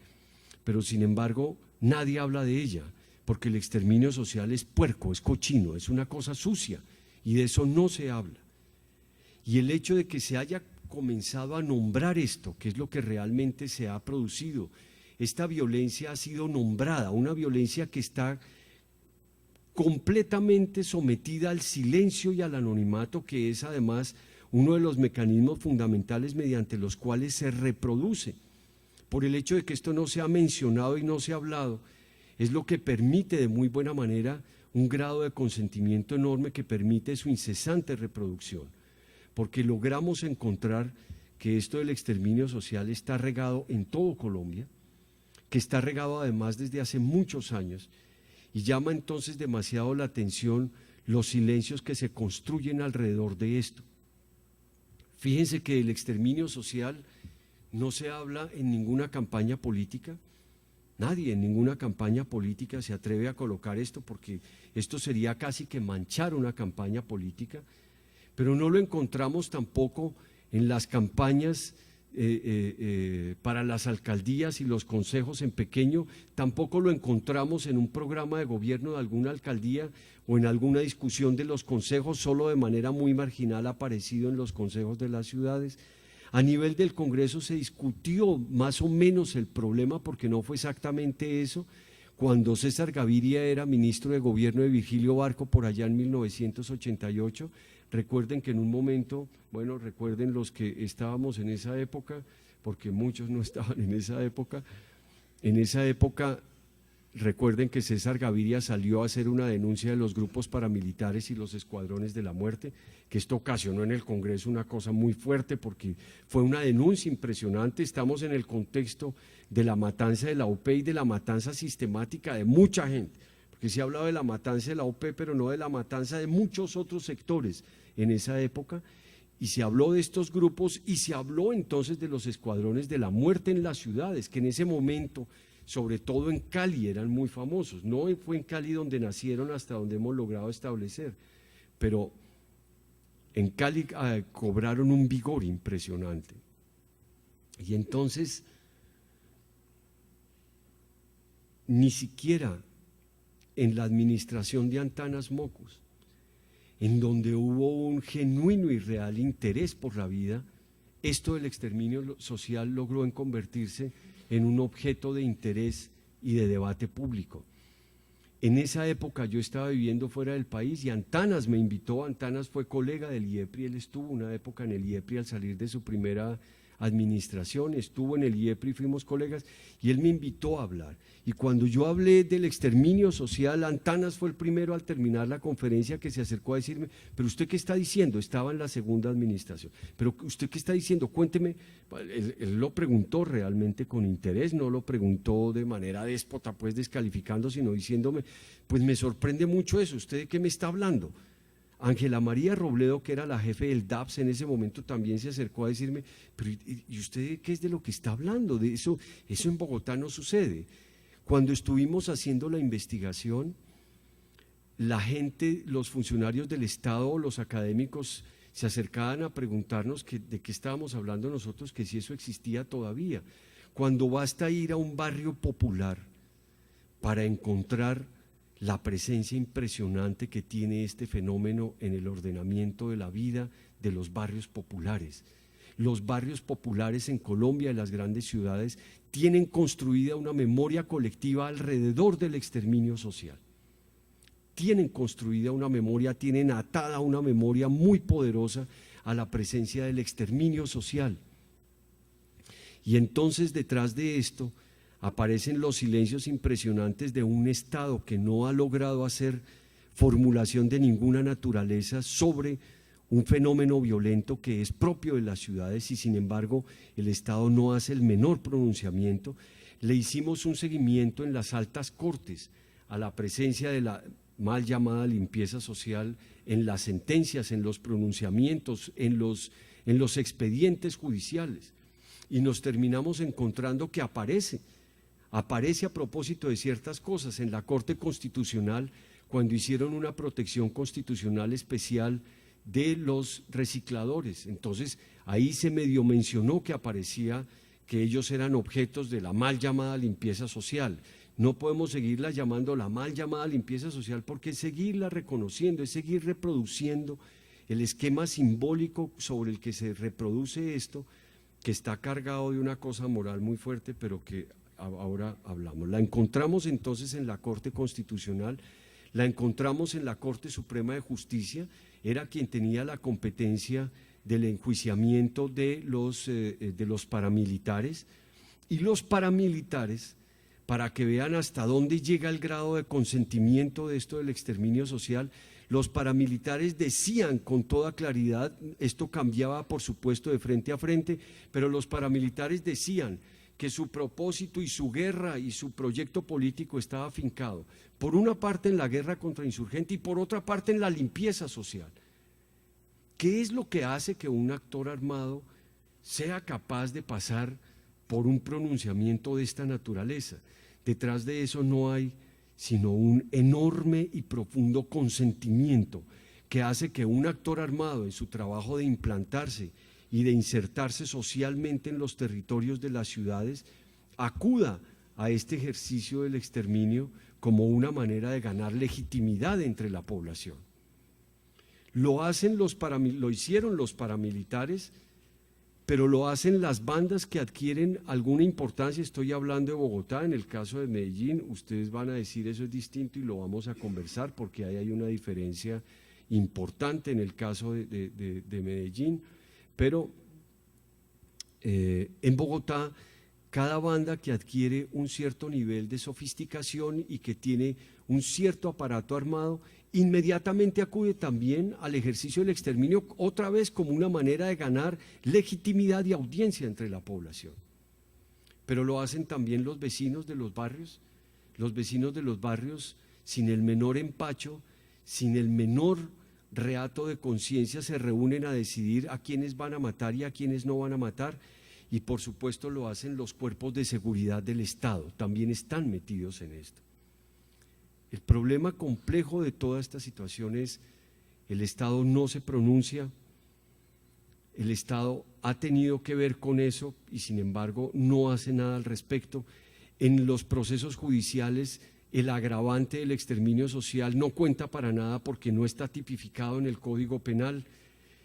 pero sin embargo nadie habla de ella, porque el exterminio social es puerco, es cochino, es una cosa sucia, y de eso no se habla. Y el hecho de que se haya comenzado a nombrar esto, que es lo que realmente se ha producido, esta violencia ha sido nombrada, una violencia que está completamente sometida al silencio y al anonimato, que es además uno de los mecanismos fundamentales mediante los cuales se reproduce. Por el hecho de que esto no se ha mencionado y no se ha hablado, es lo que permite de muy buena manera un grado de consentimiento enorme que permite su incesante reproducción, porque logramos encontrar que esto del exterminio social está regado en todo Colombia, que está regado además desde hace muchos años, y llama entonces demasiado la atención los silencios que se construyen alrededor de esto. Fíjense que del exterminio social no se habla en ninguna campaña política. Nadie en ninguna campaña política se atreve a colocar esto, porque esto sería casi que manchar una campaña política, pero no lo encontramos tampoco en las campañas para las alcaldías y los consejos en pequeño, tampoco lo encontramos en un programa de gobierno de alguna alcaldía o en alguna discusión de los consejos, solo de manera muy marginal ha aparecido en los consejos de las ciudades. A nivel del Congreso se discutió más o menos el problema, porque no fue exactamente eso, cuando César Gaviria era ministro de gobierno de Virgilio Barco por allá en 1988. Recuerden que en un momento, bueno, recuerden los que estábamos en esa época, porque muchos no estaban en esa época recuerden que César Gaviria salió a hacer una denuncia de los grupos paramilitares y los escuadrones de la muerte, que esto ocasionó en el Congreso una cosa muy fuerte, porque fue una denuncia impresionante. Estamos en el contexto de la matanza de la OP y de la matanza sistemática de mucha gente, porque se ha hablado de la matanza de la OP, pero no de la matanza de muchos otros sectores en esa época, y se habló de estos grupos y se habló entonces de los escuadrones de la muerte en las ciudades, que en ese momento, sobre todo en Cali, eran muy famosos. No fue en Cali donde nacieron, hasta donde hemos logrado establecer, pero en Cali cobraron un vigor impresionante. Y entonces, ni siquiera en la administración de Antanas Mockus, en donde hubo un genuino y real interés por la vida, esto del exterminio social logró convertirse en un objeto de interés y de debate público. En esa época yo estaba viviendo fuera del país y Antanas me invitó. Antanas fue colega del IEPRI, él estuvo una época en el IEPRI al salir de su primera administración, estuvo en el IEPRI, fuimos colegas, y él me invitó a hablar. Y cuando yo hablé del exterminio social, Antanas fue el primero al terminar la conferencia que se acercó a decirme: pero usted qué está diciendo, estaba en la segunda administración, pero usted qué está diciendo, cuénteme. Él lo preguntó realmente con interés, no lo preguntó de manera déspota, pues descalificando, sino diciéndome: pues me sorprende mucho eso, ¿usted de qué me está hablando? Ángela María Robledo, que era la jefe del DAPS en ese momento, también se acercó a decirme: pero ¿y usted qué es de lo que está hablando? De eso en Bogotá no sucede. Cuando estuvimos haciendo la investigación, la gente, los funcionarios del Estado, los académicos, se acercaban a preguntarnos de qué estábamos hablando nosotros, que si eso existía todavía. Cuando basta ir a un barrio popular para encontrar la presencia impresionante que tiene este fenómeno en el ordenamiento de la vida de los barrios populares. Los barrios populares en Colombia, en las grandes ciudades, tienen construida una memoria colectiva alrededor del exterminio social. Tienen construida una memoria, tienen atada una memoria muy poderosa a la presencia del exterminio social. Y entonces detrás de esto aparecen los silencios impresionantes de un Estado que no ha logrado hacer formulación de ninguna naturaleza sobre un fenómeno violento que es propio de las ciudades, y sin embargo el Estado no hace el menor pronunciamiento. Le hicimos un seguimiento en las altas cortes a la presencia de la mal llamada limpieza social en las sentencias, en los pronunciamientos, en los expedientes judiciales, y nos terminamos encontrando que aparece a propósito de ciertas cosas en la Corte Constitucional, cuando hicieron una protección constitucional especial de los recicladores. Entonces ahí se medio mencionó que aparecía que ellos eran objetos de la mal llamada limpieza social. No podemos seguirla llamando la mal llamada limpieza social, porque es seguirla reconociendo, es seguir reproduciendo el esquema simbólico sobre el que se reproduce esto, que está cargado de una cosa moral muy fuerte, pero que ahora hablamos. La encontramos entonces en la Corte Constitucional, la encontramos en la Corte Suprema de Justicia, era quien tenía la competencia del enjuiciamiento de los paramilitares, y los paramilitares, para que vean hasta dónde llega el grado de consentimiento de esto del exterminio social, los paramilitares decían con toda claridad, esto cambiaba por supuesto de frente a frente, pero los paramilitares decían que su propósito y su guerra y su proyecto político estaba afincado, por una parte en la guerra contra insurgentes y por otra parte en la limpieza social. ¿Qué es lo que hace que un actor armado sea capaz de pasar por un pronunciamiento de esta naturaleza? Detrás de eso no hay sino un enorme y profundo consentimiento que hace que un actor armado en su trabajo de implantarse y de insertarse socialmente en los territorios de las ciudades acuda a este ejercicio del exterminio como una manera de ganar legitimidad entre la población. Lo hicieron los paramilitares, pero lo hacen las bandas que adquieren alguna importancia. Estoy hablando de Bogotá, en el caso de Medellín, ustedes van a decir eso es distinto y lo vamos a conversar porque ahí hay una diferencia importante en el caso de Medellín, pero en Bogotá cada banda que adquiere un cierto nivel de sofisticación y que tiene un cierto aparato armado, inmediatamente acude también al ejercicio del exterminio, otra vez como una manera de ganar legitimidad y audiencia entre la población. Pero lo hacen también los vecinos de los barrios sin el menor empacho, sin el menor reato de conciencia, se reúnen a decidir a quiénes van a matar y a quiénes no van a matar, y por supuesto lo hacen los cuerpos de seguridad del Estado, también están metidos en esto. El problema complejo de toda esta situación es el Estado no se pronuncia, el Estado ha tenido que ver con eso y sin embargo no hace nada al respecto. En los procesos judiciales el agravante del exterminio social no cuenta para nada porque no está tipificado en el Código Penal,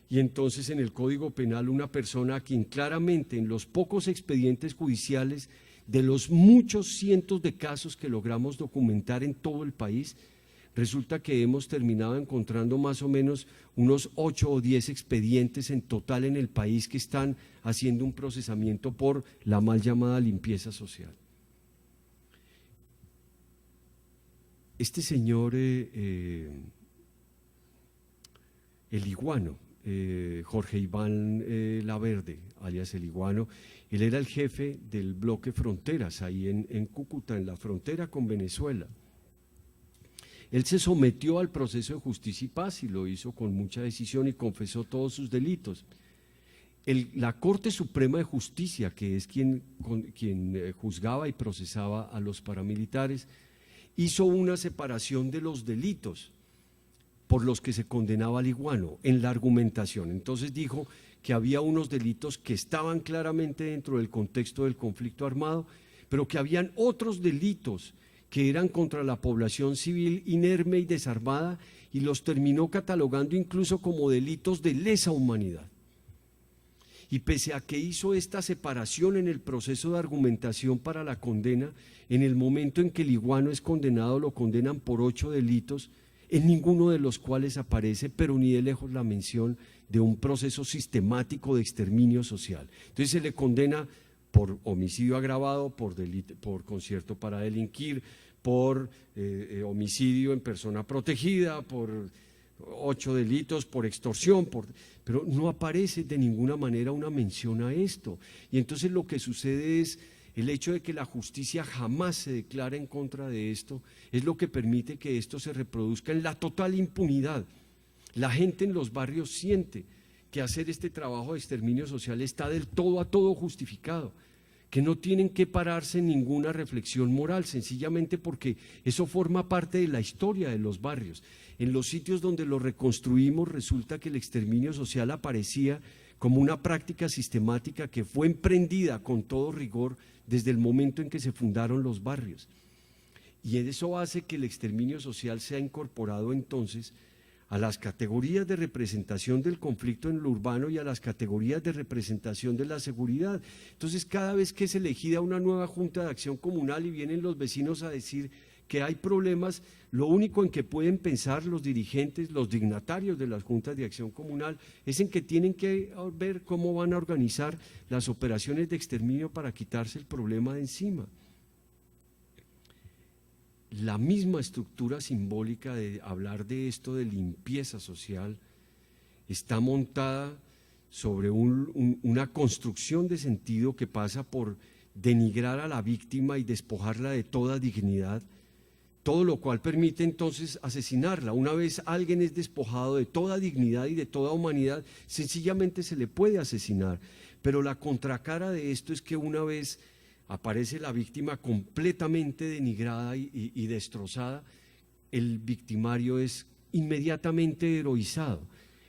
y entonces en el Código Penal una persona a quien claramente en los pocos expedientes judiciales de los muchos cientos de casos que logramos documentar en todo el país, resulta que hemos terminado encontrando más o menos unos 8 o 10 expedientes en total en el país que están haciendo un procesamiento por la mal llamada limpieza social. Este señor, el Iguano, Jorge Iván Laverde, alias el Iguano, él era el jefe del bloque Fronteras, ahí en Cúcuta, en la frontera con Venezuela. Él se sometió al proceso de justicia y paz y lo hizo con mucha decisión y confesó todos sus delitos. La Corte Suprema de Justicia, que es quien juzgaba y procesaba a los paramilitares, hizo una separación de los delitos por los que se condenaba al Iguano en la argumentación. Entonces dijo que había unos delitos que estaban claramente dentro del contexto del conflicto armado, pero que habían otros delitos que eran contra la población civil inerme y desarmada, y los terminó catalogando incluso como delitos de lesa humanidad. Y pese a que hizo esta separación en el proceso de argumentación para la condena, en el momento en que el Iguano es condenado, lo condenan por 8 delitos, en ninguno de los cuales aparece, pero ni de lejos, la mención de un proceso sistemático de exterminio social. Entonces se le condena por homicidio agravado, por concierto para delinquir, por homicidio en persona protegida, por 8 delitos, por extorsión, pero no aparece de ninguna manera una mención a esto. Y entonces lo que sucede es el hecho de que la justicia jamás se declara en contra de esto, es lo que permite que esto se reproduzca en la total impunidad. La gente en los barrios siente que hacer este trabajo de exterminio social está del todo a todo justificado, que no tienen que pararse en ninguna reflexión moral, sencillamente porque eso forma parte de la historia de los barrios. En los sitios donde lo reconstruimos resulta que el exterminio social aparecía como una práctica sistemática que fue emprendida con todo rigor desde el momento en que se fundaron los barrios. Y eso hace que el exterminio social sea incorporado entonces a las categorías de representación del conflicto en lo urbano y a las categorías de representación de la seguridad. Entonces, cada vez que es elegida una nueva Junta de Acción Comunal y vienen los vecinos a decir que hay problemas, lo único en que pueden pensar los dirigentes, los dignatarios de las Juntas de Acción Comunal, es en que tienen que ver cómo van a organizar las operaciones de exterminio para quitarse el problema de encima. La misma estructura simbólica de hablar de esto de limpieza social está montada sobre una construcción de sentido que pasa por denigrar a la víctima y despojarla de toda dignidad, todo lo cual permite entonces asesinarla. Una vez alguien es despojado de toda dignidad y de toda humanidad, sencillamente se le puede asesinar. Pero la contracara de esto es que una vez aparece la víctima completamente denigrada y destrozada, el victimario es inmediatamente heroizado.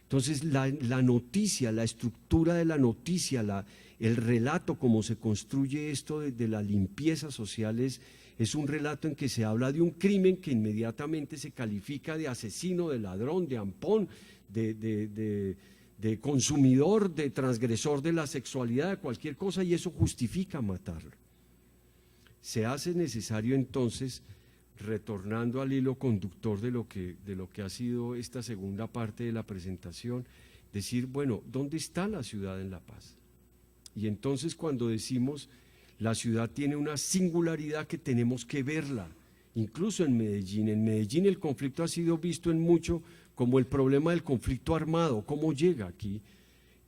Entonces la noticia, la estructura de la noticia, el relato, como se construye esto de la limpieza social es un relato en que se habla de un crimen que inmediatamente se califica de asesino, de ladrón, de ampón, de consumidor, de transgresor de la sexualidad, de cualquier cosa, y eso justifica matarlo. Se hace necesario entonces, retornando al hilo conductor de lo que ha sido esta segunda parte de la presentación, decir, bueno, ¿dónde está la ciudad en la paz? Y entonces cuando decimos la ciudad tiene una singularidad que tenemos que verla, incluso en Medellín. En Medellín el conflicto ha sido visto en mucho como el problema del conflicto armado, cómo llega aquí.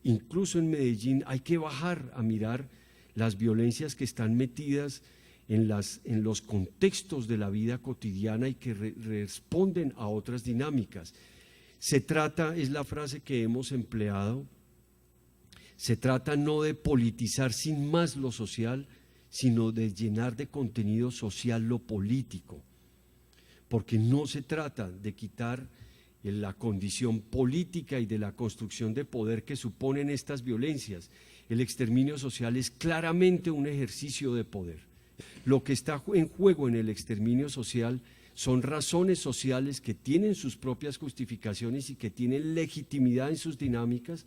Incluso en Medellín hay que bajar a mirar las violencias que están metidas en los contextos de la vida cotidiana y que responden a otras dinámicas. Se trata, es la frase que hemos empleado, se trata no de politizar sin más lo social, sino de llenar de contenido social lo político, porque no se trata de quitar la condición política y de la construcción de poder que suponen estas violencias. El exterminio social es claramente un ejercicio de poder. Lo que está en juego en el exterminio social son razones sociales que tienen sus propias justificaciones y que tienen legitimidad en sus dinámicas,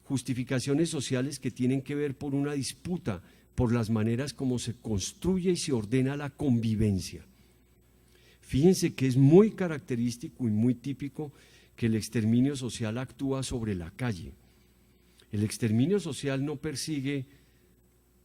justificaciones sociales que tienen que ver por una disputa, por las maneras como se construye y se ordena la convivencia. Fíjense que es muy característico y muy típico que el exterminio social actúa sobre la calle. El exterminio social no persigue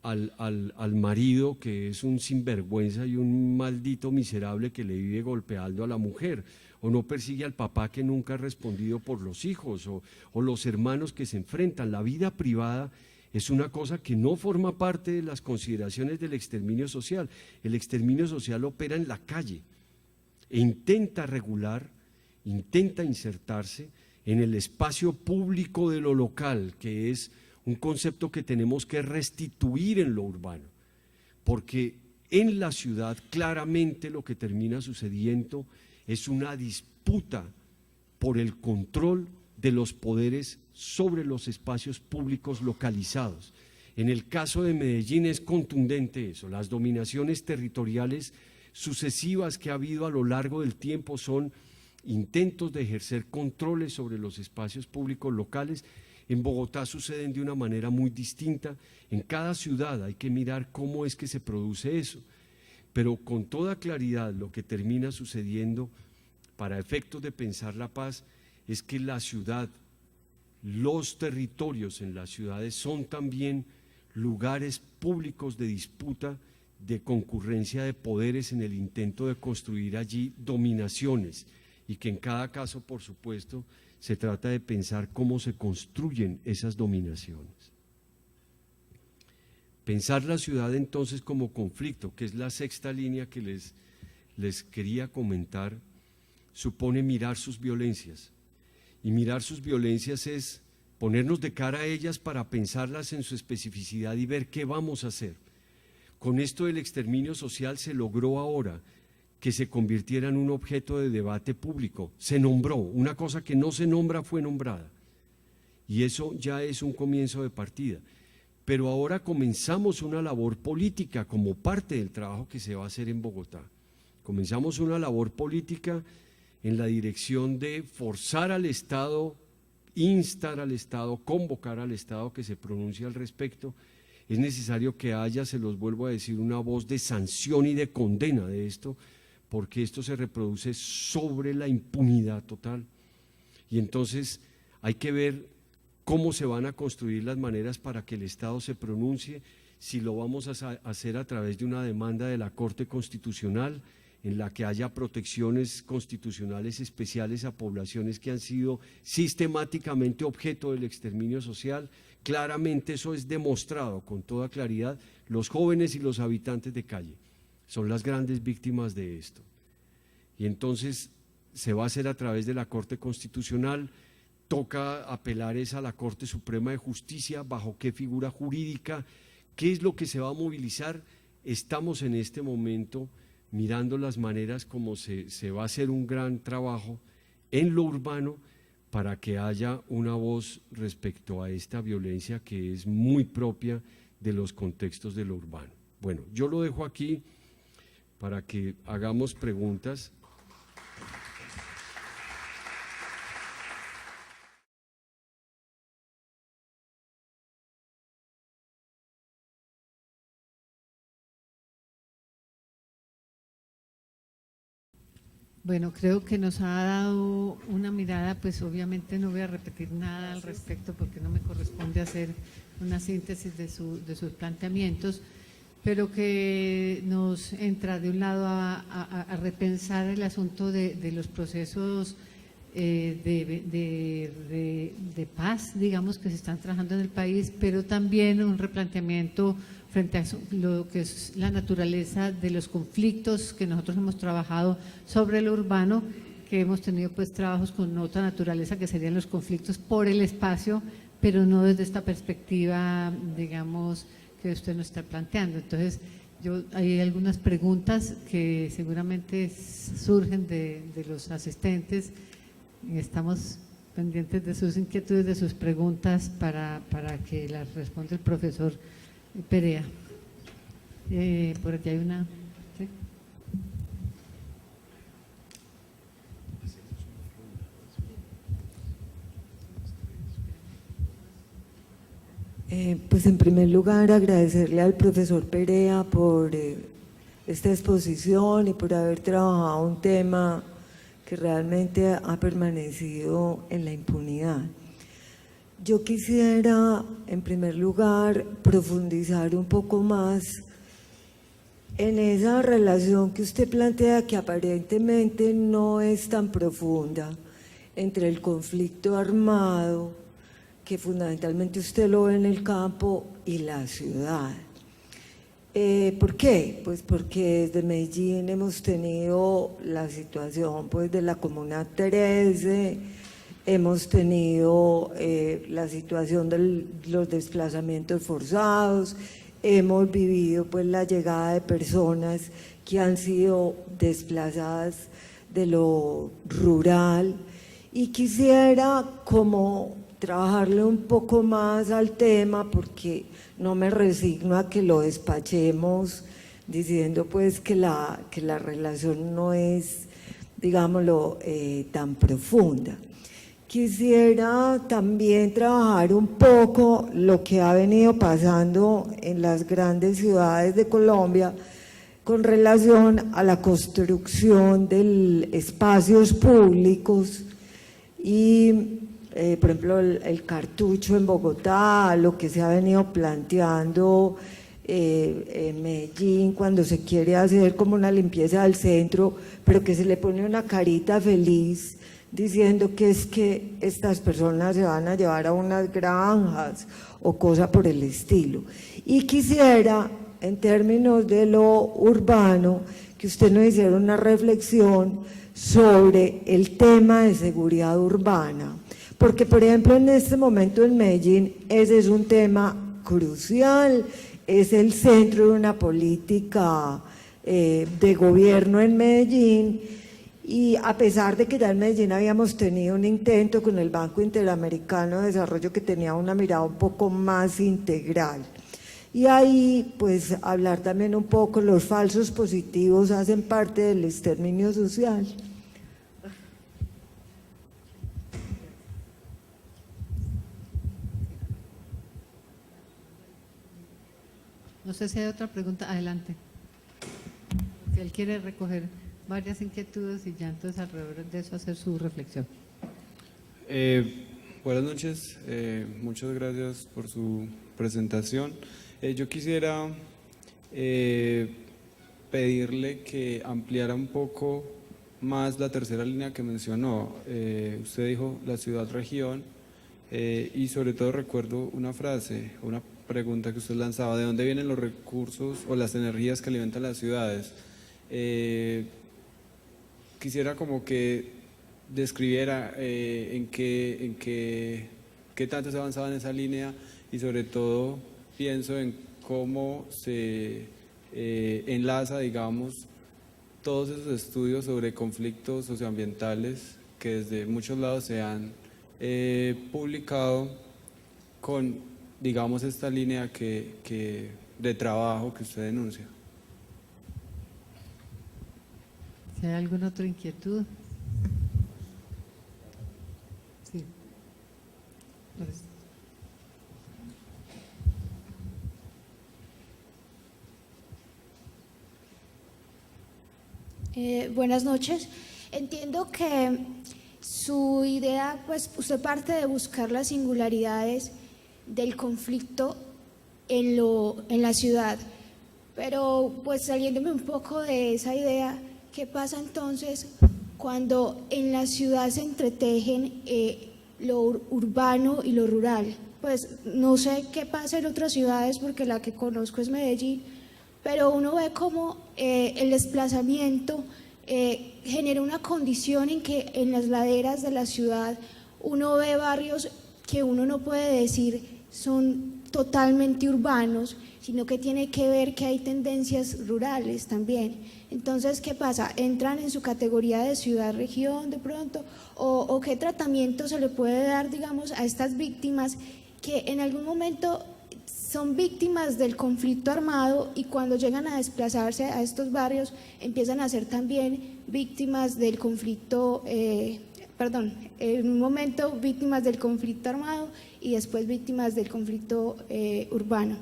al marido que es un sinvergüenza y un maldito miserable que le vive golpeando a la mujer, o no persigue al papá que nunca ha respondido por los hijos, o los hermanos que se enfrentan. La vida privada es una cosa que no forma parte de las consideraciones del exterminio social. El exterminio social opera en la calle e intenta regular, intenta insertarse en el espacio público de lo local, que es un concepto que tenemos que restituir en lo urbano, porque en la ciudad claramente lo que termina sucediendo es una disputa por el control de los poderes sobre los espacios públicos localizados. En el caso de Medellín es contundente eso. Las dominaciones territoriales sucesivas que ha habido a lo largo del tiempo son intentos de ejercer controles sobre los espacios públicos locales. En Bogotá suceden de una manera muy distinta. En cada ciudad hay que mirar cómo es que se produce eso, pero con toda claridad lo que termina sucediendo para efectos de pensar la paz es que la ciudad, los territorios en las ciudades son también lugares públicos de disputa, de concurrencia de poderes en el intento de construir allí dominaciones, y que en cada caso, por supuesto, se trata de pensar cómo se construyen esas dominaciones. Pensar la ciudad entonces como conflicto, que es la sexta línea que les quería comentar, supone mirar sus violencias. Y mirar sus violencias es ponernos de cara a ellas para pensarlas en su especificidad y ver qué vamos a hacer. Con esto del exterminio social se logró ahora que se convirtiera en un objeto de debate público. Se nombró, una cosa que no se nombra fue nombrada. Y eso ya es un comienzo de partida. Pero ahora comenzamos una labor política como parte del trabajo que se va a hacer en Bogotá. Comenzamos una labor política en la dirección de forzar al Estado, instar al Estado, convocar al Estado que se pronuncie al respecto. Es necesario que haya, se los vuelvo a decir, una voz de sanción y de condena de esto, porque esto se reproduce sobre la impunidad total. Y entonces hay que ver cómo se van a construir las maneras para que el Estado se pronuncie, si lo vamos a hacer a través de una demanda de la Corte Constitucional, en la que haya protecciones constitucionales especiales a poblaciones que han sido sistemáticamente objeto del exterminio social. Claramente eso es demostrado con toda claridad. Los jóvenes y los habitantes de calle son las grandes víctimas de esto. Y entonces se va a hacer a través de la Corte Constitucional. Toca apelar a la Corte Suprema de Justicia, bajo qué figura jurídica, qué es lo que se va a movilizar. Estamos en este momento mirando las maneras como se va a hacer un gran trabajo en lo urbano para que haya una voz respecto a esta violencia que es muy propia de los contextos de lo urbano. Bueno, yo lo dejo aquí para que hagamos preguntas. Bueno, creo que nos ha dado una mirada, pues obviamente no voy a repetir nada al respecto porque no me corresponde hacer una síntesis de sus planteamientos, pero que nos entra de un lado a repensar el asunto de los procesos de paz, digamos, que se están trabajando en el país, pero también un replanteamiento frente a lo que es la naturaleza de los conflictos que nosotros hemos trabajado sobre lo urbano, que hemos tenido pues trabajos con otra naturaleza que serían los conflictos por el espacio, pero no desde esta perspectiva, digamos, que usted nos está planteando. Entonces, hay algunas preguntas que seguramente surgen de los asistentes y estamos pendientes de sus inquietudes, de sus preguntas para que las responda el profesor Perea. Por aquí hay una. ¿Sí? Pues en primer lugar agradecerle al profesor Perea por esta exposición y por haber trabajado un tema que realmente ha permanecido en la impunidad. Yo quisiera, en primer lugar, profundizar un poco más en esa relación que usted plantea, que aparentemente no es tan profunda, entre el conflicto armado, que fundamentalmente usted lo ve en el campo, y la ciudad. ¿Por qué? Pues porque desde Medellín hemos tenido la situación pues de la Comuna 13, hemos tenido la situación de los desplazamientos forzados, hemos vivido pues la llegada de personas que han sido desplazadas de lo rural, y quisiera como trabajarle un poco más al tema porque no me resigno a que lo despachemos diciendo pues que la relación no es, digámoslo, tan profunda. Quisiera también trabajar un poco lo que ha venido pasando en las grandes ciudades de Colombia con relación a la construcción de espacios públicos y por ejemplo, el cartucho en Bogotá, lo que se ha venido planteando en Medellín cuando se quiere hacer como una limpieza del centro, pero que se le pone una carita feliz diciendo que es que estas personas se van a llevar a unas granjas o cosa por el estilo. Y quisiera, en términos de lo urbano, que usted nos hiciera una reflexión sobre el tema de seguridad urbana. Porque, por ejemplo, en este momento en Medellín ese es un tema crucial, es el centro de una política de gobierno en Medellín, y a pesar de que ya en Medellín habíamos tenido un intento con el Banco Interamericano de Desarrollo que tenía una mirada un poco más integral. Y ahí, pues, hablar también un poco, los falsos positivos hacen parte del exterminio social. No sé si hay otra pregunta, adelante. Porque él quiere recoger varias inquietudes y ya entonces alrededor de eso hacer su reflexión. Buenas noches, muchas gracias por su presentación. Yo quisiera pedirle que ampliara un poco más la tercera línea que mencionó. Usted dijo la ciudad-región y sobre todo recuerdo una frase, una pregunta que usted lanzaba, ¿de dónde vienen los recursos o las energías que alimentan las ciudades? Quisiera como que describiera qué tanto se avanzaba en esa línea y sobre todo pienso en cómo se enlaza, digamos, todos esos estudios sobre conflictos socioambientales que desde muchos lados se han publicado con, digamos, esta línea de trabajo que usted denuncia. Si hay alguna otra inquietud. Sí. Pues, buenas noches. Entiendo que su idea, pues usted parte de buscar las singularidades del conflicto en la ciudad, pero pues saliéndome un poco de esa idea, ¿qué pasa entonces cuando en la ciudad se entretejen lo urbano y lo rural? Pues no sé qué pasa en otras ciudades porque la que conozco es Medellín, pero uno ve cómo el desplazamiento genera una condición en que en las laderas de la ciudad uno ve barrios que uno no puede decir son totalmente urbanos, sino que tiene que ver que hay tendencias rurales también. Entonces, ¿qué pasa? ¿Entran en su categoría de ciudad-región de pronto? ¿O qué tratamiento se le puede dar, digamos, a estas víctimas que en algún momento son víctimas del conflicto armado y cuando llegan a desplazarse a estos barrios empiezan a ser también víctimas del conflicto, en un momento víctimas del conflicto armado y después víctimas del conflicto urbano?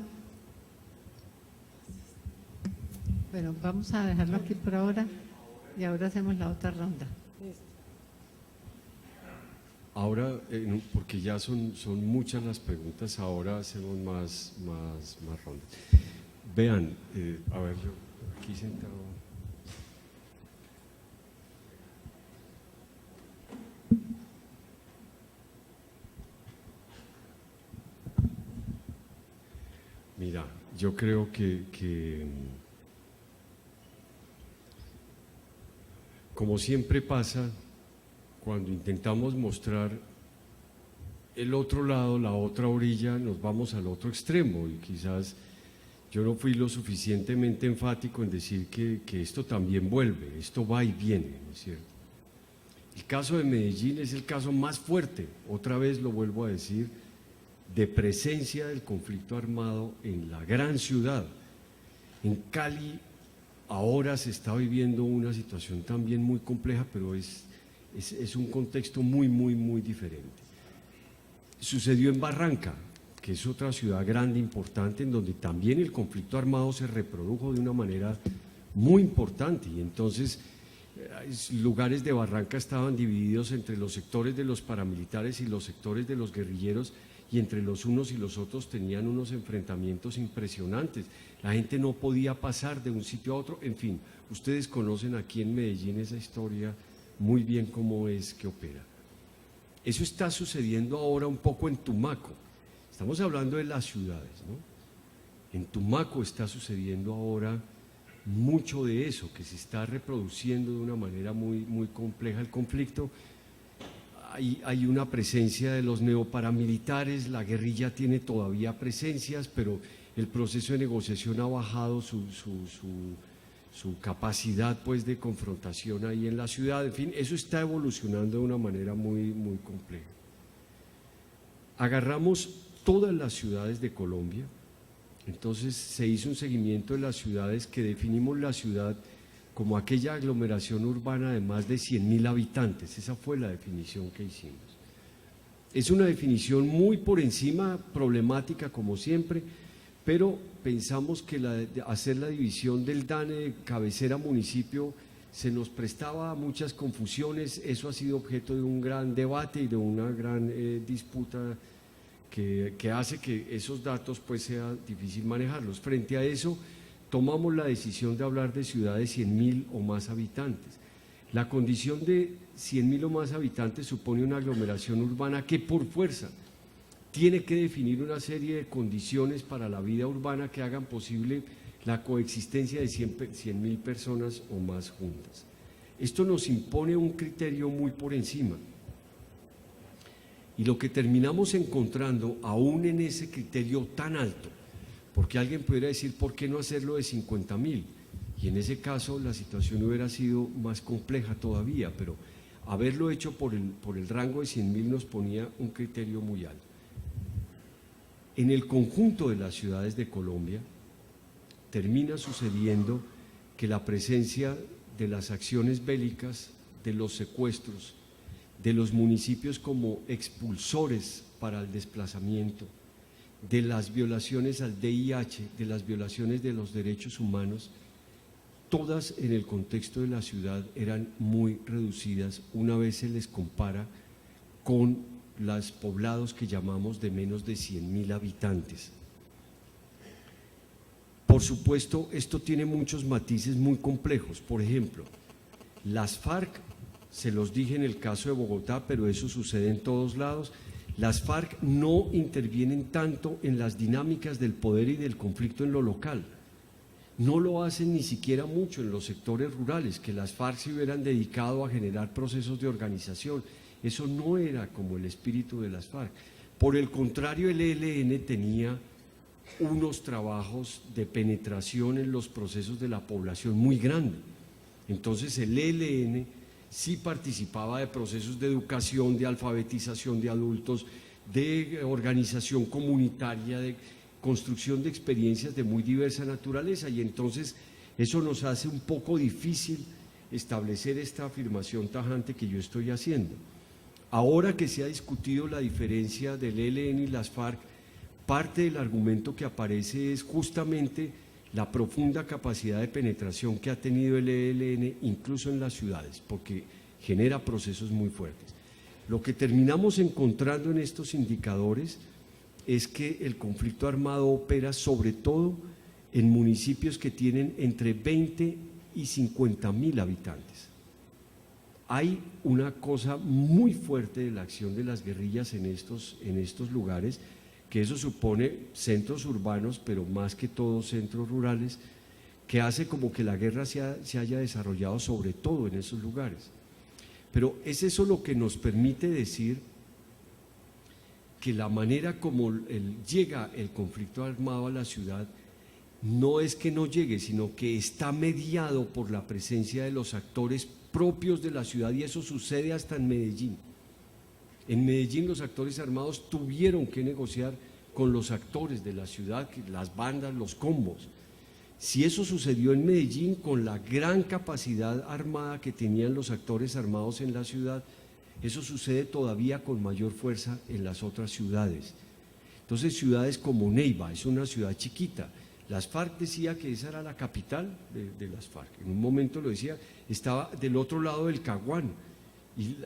bueno, vamos a dejarlo aquí por ahora y ahora hacemos la otra ronda. Ahora, porque ya son muchas las preguntas, ahora hacemos más rondas. Vean, a ver, yo aquí sentado. Mira, yo creo que como siempre pasa, cuando intentamos mostrar el otro lado, la otra orilla, nos vamos al otro extremo y quizás yo no fui lo suficientemente enfático en decir que esto también vuelve, esto va y viene, ¿no es cierto? El caso de Medellín es el caso más fuerte, otra vez lo vuelvo a decir, de presencia del conflicto armado en la gran ciudad. En Cali ahora se está viviendo una situación también muy compleja, pero es un contexto muy diferente. Sucedió en Barranca, que es otra ciudad grande, importante, en donde también el conflicto armado se reprodujo de una manera muy importante y entonces lugares de Barranca estaban divididos entre los sectores de los paramilitares y los sectores de los guerrilleros y entre los unos y los otros tenían unos enfrentamientos impresionantes. La gente no podía pasar de un sitio a otro, en fin, ustedes conocen aquí en Medellín esa historia muy bien cómo es que opera. Eso está sucediendo ahora un poco en Tumaco, estamos hablando de las ciudades, ¿no? En Tumaco está sucediendo ahora mucho de eso, que se está reproduciendo de una manera muy compleja el conflicto. Hay una presencia de los neoparamilitares, la guerrilla tiene todavía presencias, pero el proceso de negociación ha bajado su capacidad pues de confrontación ahí en la ciudad. En fin, eso está evolucionando de una manera muy compleja. Agarramos todas las ciudades de Colombia, entonces se hizo un seguimiento de las ciudades que definimos la ciudad como aquella aglomeración urbana de más de 100.000 habitantes, esa fue la definición que hicimos. Es una definición muy por encima, problemática como siempre, pero pensamos que hacer la división del DANE de cabecera municipio se nos prestaba a muchas confusiones, eso ha sido objeto de un gran debate y de una gran disputa que hace que esos datos pues sea difícil manejarlos. Frente a eso, tomamos la decisión de hablar de ciudades de 100.000 o más habitantes. La condición de 100.000 o más habitantes supone una aglomeración urbana que por fuerza tiene que definir una serie de condiciones para la vida urbana que hagan posible la coexistencia de 100.000 personas o más juntas. Esto nos impone un criterio muy por encima. Y lo que terminamos encontrando, aún en ese criterio tan alto, porque alguien pudiera decir, ¿por qué no hacerlo de 50.000? Y en ese caso la situación hubiera sido más compleja todavía, pero haberlo hecho por el rango de 100.000 nos ponía un criterio muy alto. En el conjunto de las ciudades de Colombia termina sucediendo que la presencia de las acciones bélicas, de los secuestros, de los municipios como expulsores para el desplazamiento, de las violaciones al VIH, de las violaciones de los derechos humanos, todas en el contexto de la ciudad eran muy reducidas una vez se les compara con los poblados que llamamos de menos de 100.000 habitantes. Por supuesto, esto tiene muchos matices muy complejos. Por ejemplo, las FARC, se los dije en el caso de Bogotá, pero eso sucede en todos lados, las FARC no intervienen tanto en las dinámicas del poder y del conflicto en lo local. No lo hacen ni siquiera mucho en los sectores rurales, que las FARC se hubieran dedicado a generar procesos de organización. Eso no era como el espíritu de las FARC. Por el contrario, el ELN tenía unos trabajos de penetración en los procesos de la población muy grande. Entonces el ELN sí participaba de procesos de educación, de alfabetización de adultos, de organización comunitaria, de construcción de experiencias de muy diversa naturaleza, y entonces eso nos hace un poco difícil establecer esta afirmación tajante que yo estoy haciendo. Ahora que se ha discutido la diferencia del ELN y las FARC, parte del argumento que aparece es justamente la profunda capacidad de penetración que ha tenido el ELN incluso en las ciudades, porque genera procesos muy fuertes. Lo que terminamos encontrando en estos indicadores es que el conflicto armado opera sobre todo en municipios que tienen entre 20 y 50.000 habitantes. Hay una cosa muy fuerte de la acción de las guerrillas en estos lugares, que eso supone centros urbanos, pero más que todo centros rurales, que hace como que la guerra se haya desarrollado sobre todo en esos lugares. Pero es eso lo que nos permite decir que la manera como llega el conflicto armado a la ciudad no es que no llegue, sino que está mediado por la presencia de los actores propios de la ciudad, y eso sucede hasta en Medellín. En Medellín los actores armados tuvieron que negociar con los actores de la ciudad, las bandas, los combos. Si eso sucedió en Medellín con la gran capacidad armada que tenían los actores armados en la ciudad, eso sucede todavía con mayor fuerza en las otras ciudades. Entonces, ciudades como Neiva, es una ciudad chiquita. Las FARC decía que esa era la capital de las FARC. En un momento lo decía, estaba del otro lado del Caguán. Y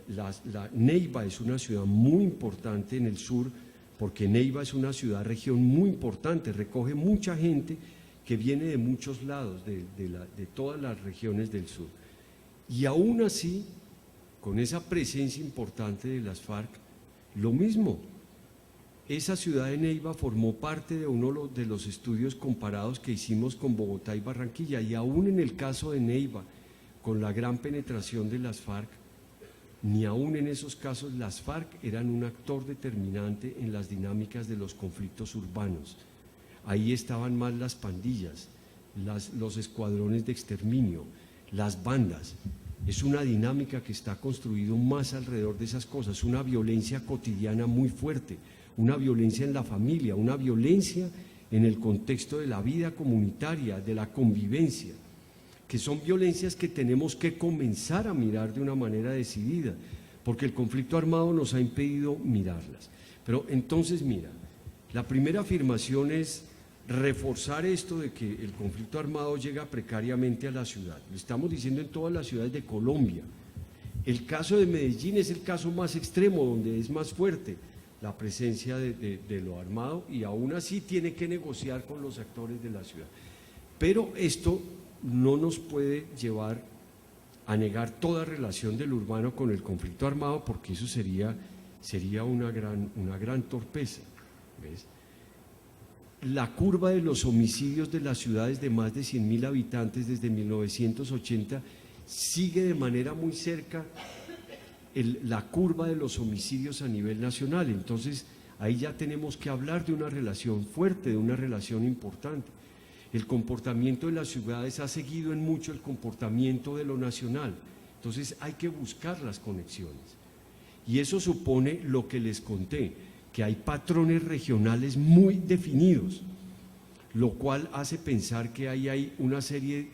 Neiva es una ciudad muy importante en el sur, porque Neiva es una ciudad-región muy importante, recoge mucha gente que viene de muchos lados, de todas las regiones del sur. Y aún así, con esa presencia importante de las FARC, lo mismo. Esa ciudad de Neiva formó parte de uno de los estudios comparados que hicimos con Bogotá y Barranquilla, y aún en el caso de Neiva, con la gran penetración de las FARC, ni aún en esos casos las FARC eran un actor determinante en las dinámicas de los conflictos urbanos. Ahí estaban más las pandillas, los escuadrones de exterminio, las bandas. Es una dinámica que está construida más alrededor de esas cosas, una violencia cotidiana muy fuerte, una violencia en la familia, una violencia en el contexto de la vida comunitaria, de la convivencia, que son violencias que tenemos que comenzar a mirar de una manera decidida, porque el conflicto armado nos ha impedido mirarlas. Pero entonces, mira, la primera afirmación es reforzar esto de que el conflicto armado llega precariamente a la ciudad. Lo estamos diciendo en todas las ciudades de Colombia. El caso de Medellín es el caso más extremo, donde es más fuerte la presencia de lo armado, y aún así tiene que negociar con los actores de la ciudad. Pero esto no nos puede llevar a negar toda relación del urbano con el conflicto armado, porque eso sería una gran torpeza, ¿ves? La curva de los homicidios de las ciudades de más de 100.000 habitantes desde 1980 sigue de manera muy cerca la curva de los homicidios a nivel nacional. Entonces ahí ya tenemos que hablar de una relación fuerte, de una relación importante. El comportamiento de las ciudades ha seguido en mucho el comportamiento de lo nacional, entonces hay que buscar las conexiones. Y eso supone lo que les conté, que hay patrones regionales muy definidos, lo cual hace pensar que ahí hay una serie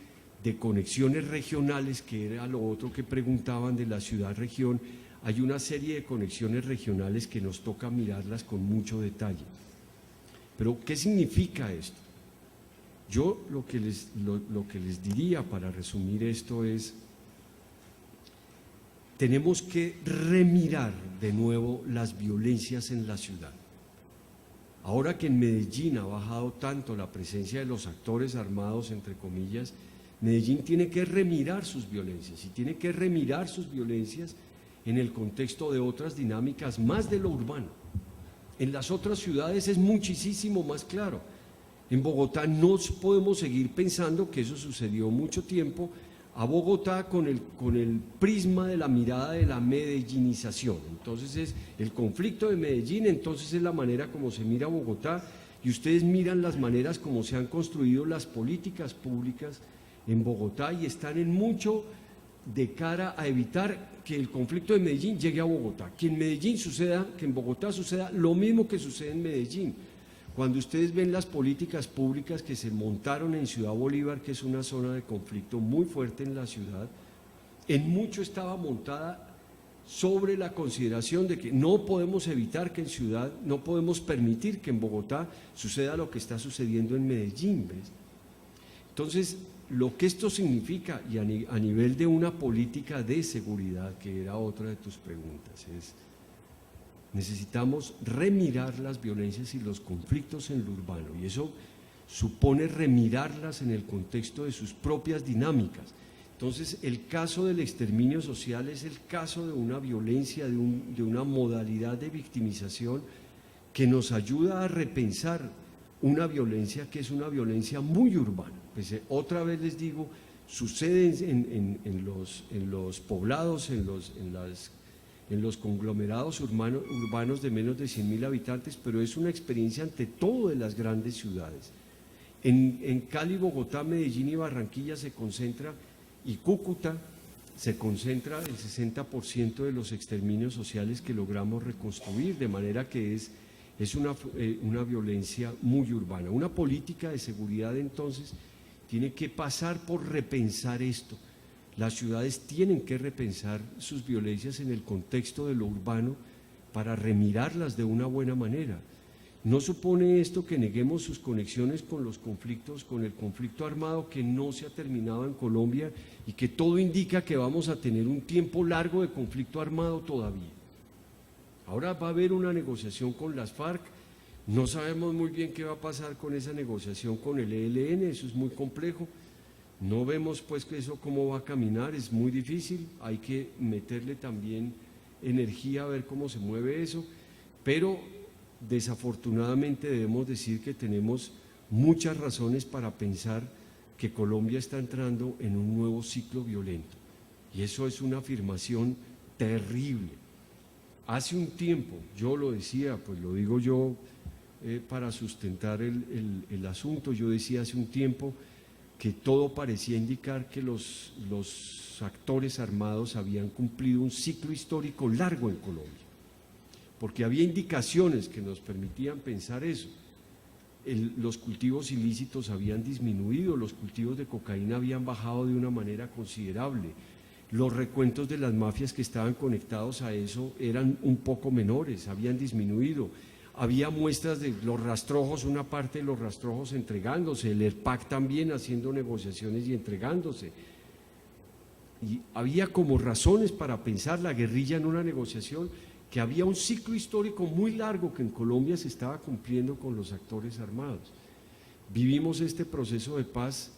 de conexiones regionales, que era lo otro que preguntaban de la ciudad-región. Hay una serie de conexiones regionales que nos toca mirarlas con mucho detalle. Pero, ¿qué significa esto? Yo lo que les diría para resumir esto es: tenemos que remirar de nuevo las violencias en la ciudad. Ahora que en Medellín ha bajado tanto la presencia de los actores armados, entre comillas, Medellín tiene que remirar sus violencias, y tiene que remirar sus violencias en el contexto de otras dinámicas más de lo urbano. En las otras ciudades es muchísimo más claro. En Bogotá no podemos seguir pensando que eso sucedió mucho tiempo a Bogotá con el prisma de la mirada de la medellinización. Entonces es el conflicto de Medellín, entonces es la manera como se mira Bogotá, y ustedes miran las maneras como se han construido las políticas públicas en Bogotá y están en mucho de cara a evitar que el conflicto de Medellín llegue a Bogotá, que en Medellín suceda, que en Bogotá suceda lo mismo que sucede en Medellín. Cuando ustedes ven las políticas públicas que se montaron en Ciudad Bolívar, que es una zona de conflicto muy fuerte en la ciudad, en mucho estaba montada sobre la consideración de que no podemos evitar que en ciudad, no podemos permitir que en Bogotá suceda lo que está sucediendo en Medellín, ¿ves? Entonces, lo que esto significa, y a nivel de una política de seguridad, que era otra de tus preguntas, es: necesitamos remirar las violencias y los conflictos en lo urbano, y eso supone remirarlas en el contexto de sus propias dinámicas. Entonces, el caso del exterminio social es el caso de una violencia, de una modalidad de victimización que nos ayuda a repensar una violencia que es una violencia muy urbana. Pues, otra vez les digo, sucede en los poblados, en los conglomerados urbanos de menos de 100.000 habitantes, pero es una experiencia ante todo de las grandes ciudades. En Cali, Bogotá, Medellín y Barranquilla se concentra, y Cúcuta se concentra el 60% de los exterminios sociales que logramos reconstruir, de manera que es una violencia muy urbana. Una política de seguridad, entonces, tiene que pasar por repensar esto. Las ciudades tienen que repensar sus violencias en el contexto de lo urbano para remirarlas de una buena manera. No supone esto que neguemos sus conexiones con los conflictos, con el conflicto armado que no se ha terminado en Colombia y que todo indica que vamos a tener un tiempo largo de conflicto armado todavía. Ahora va a haber una negociación con las FARC, no sabemos muy bien qué va a pasar con esa negociación con el ELN, eso es muy complejo. No vemos pues que eso cómo va a caminar, es muy difícil, hay que meterle también energía a ver cómo se mueve eso, pero desafortunadamente debemos decir que tenemos muchas razones para pensar que Colombia está entrando en un nuevo ciclo violento, y eso es una afirmación terrible. Hace un tiempo, yo lo decía, pues lo digo yo para sustentar el asunto, yo decía hace un tiempo que todo parecía indicar que los actores armados habían cumplido un ciclo histórico largo en Colombia, porque había indicaciones que nos permitían pensar eso. Los cultivos ilícitos habían disminuido, los cultivos de cocaína habían bajado de una manera considerable, los recuentos de las mafias que estaban conectados a eso eran un poco menores, habían disminuido. Había muestras de los rastrojos, una parte de los rastrojos entregándose, el ERPAC también haciendo negociaciones y entregándose. Y había como razones para pensar la guerrilla en una negociación, que había un ciclo histórico muy largo que en Colombia se estaba cumpliendo con los actores armados. Vivimos este proceso de paz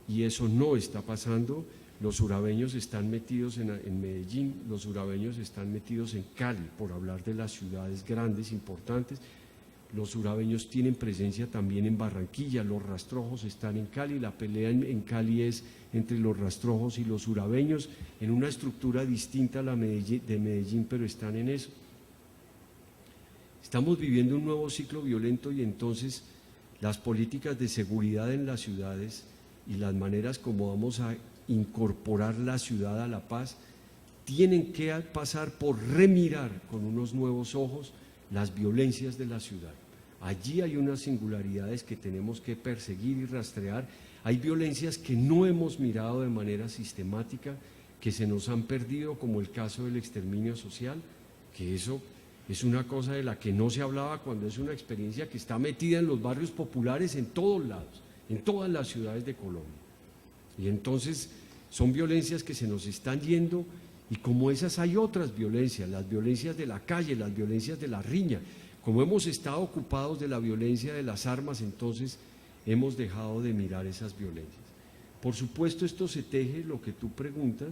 y eso no está pasando. Los urabeños están metidos en Medellín, los urabeños están metidos en Cali, por hablar de las ciudades grandes, importantes. Los urabeños tienen presencia también en Barranquilla, los rastrojos están en Cali, la pelea en Cali es entre los rastrojos y los urabeños, en una estructura distinta a la de Medellín, pero están en eso. Estamos viviendo un nuevo ciclo violento y entonces las políticas de seguridad en las ciudades y las maneras como vamos a incorporar la ciudad a la paz tienen que pasar por remirar con unos nuevos ojos las violencias de la ciudad. Allí hay unas singularidades que tenemos que perseguir y rastrear. Hay violencias que no hemos mirado de manera sistemática, que se nos han perdido, como el caso del exterminio social, que eso es una cosa de la que no se hablaba cuando es una experiencia que está metida en los barrios populares en todos lados, en todas las ciudades de Colombia. Y entonces son violencias que se nos están yendo, y como esas hay otras violencias, las violencias de la calle, las violencias de la riña. Como hemos estado ocupados de la violencia de las armas, entonces hemos dejado de mirar esas violencias. Por supuesto, esto se teje, lo que tú preguntas,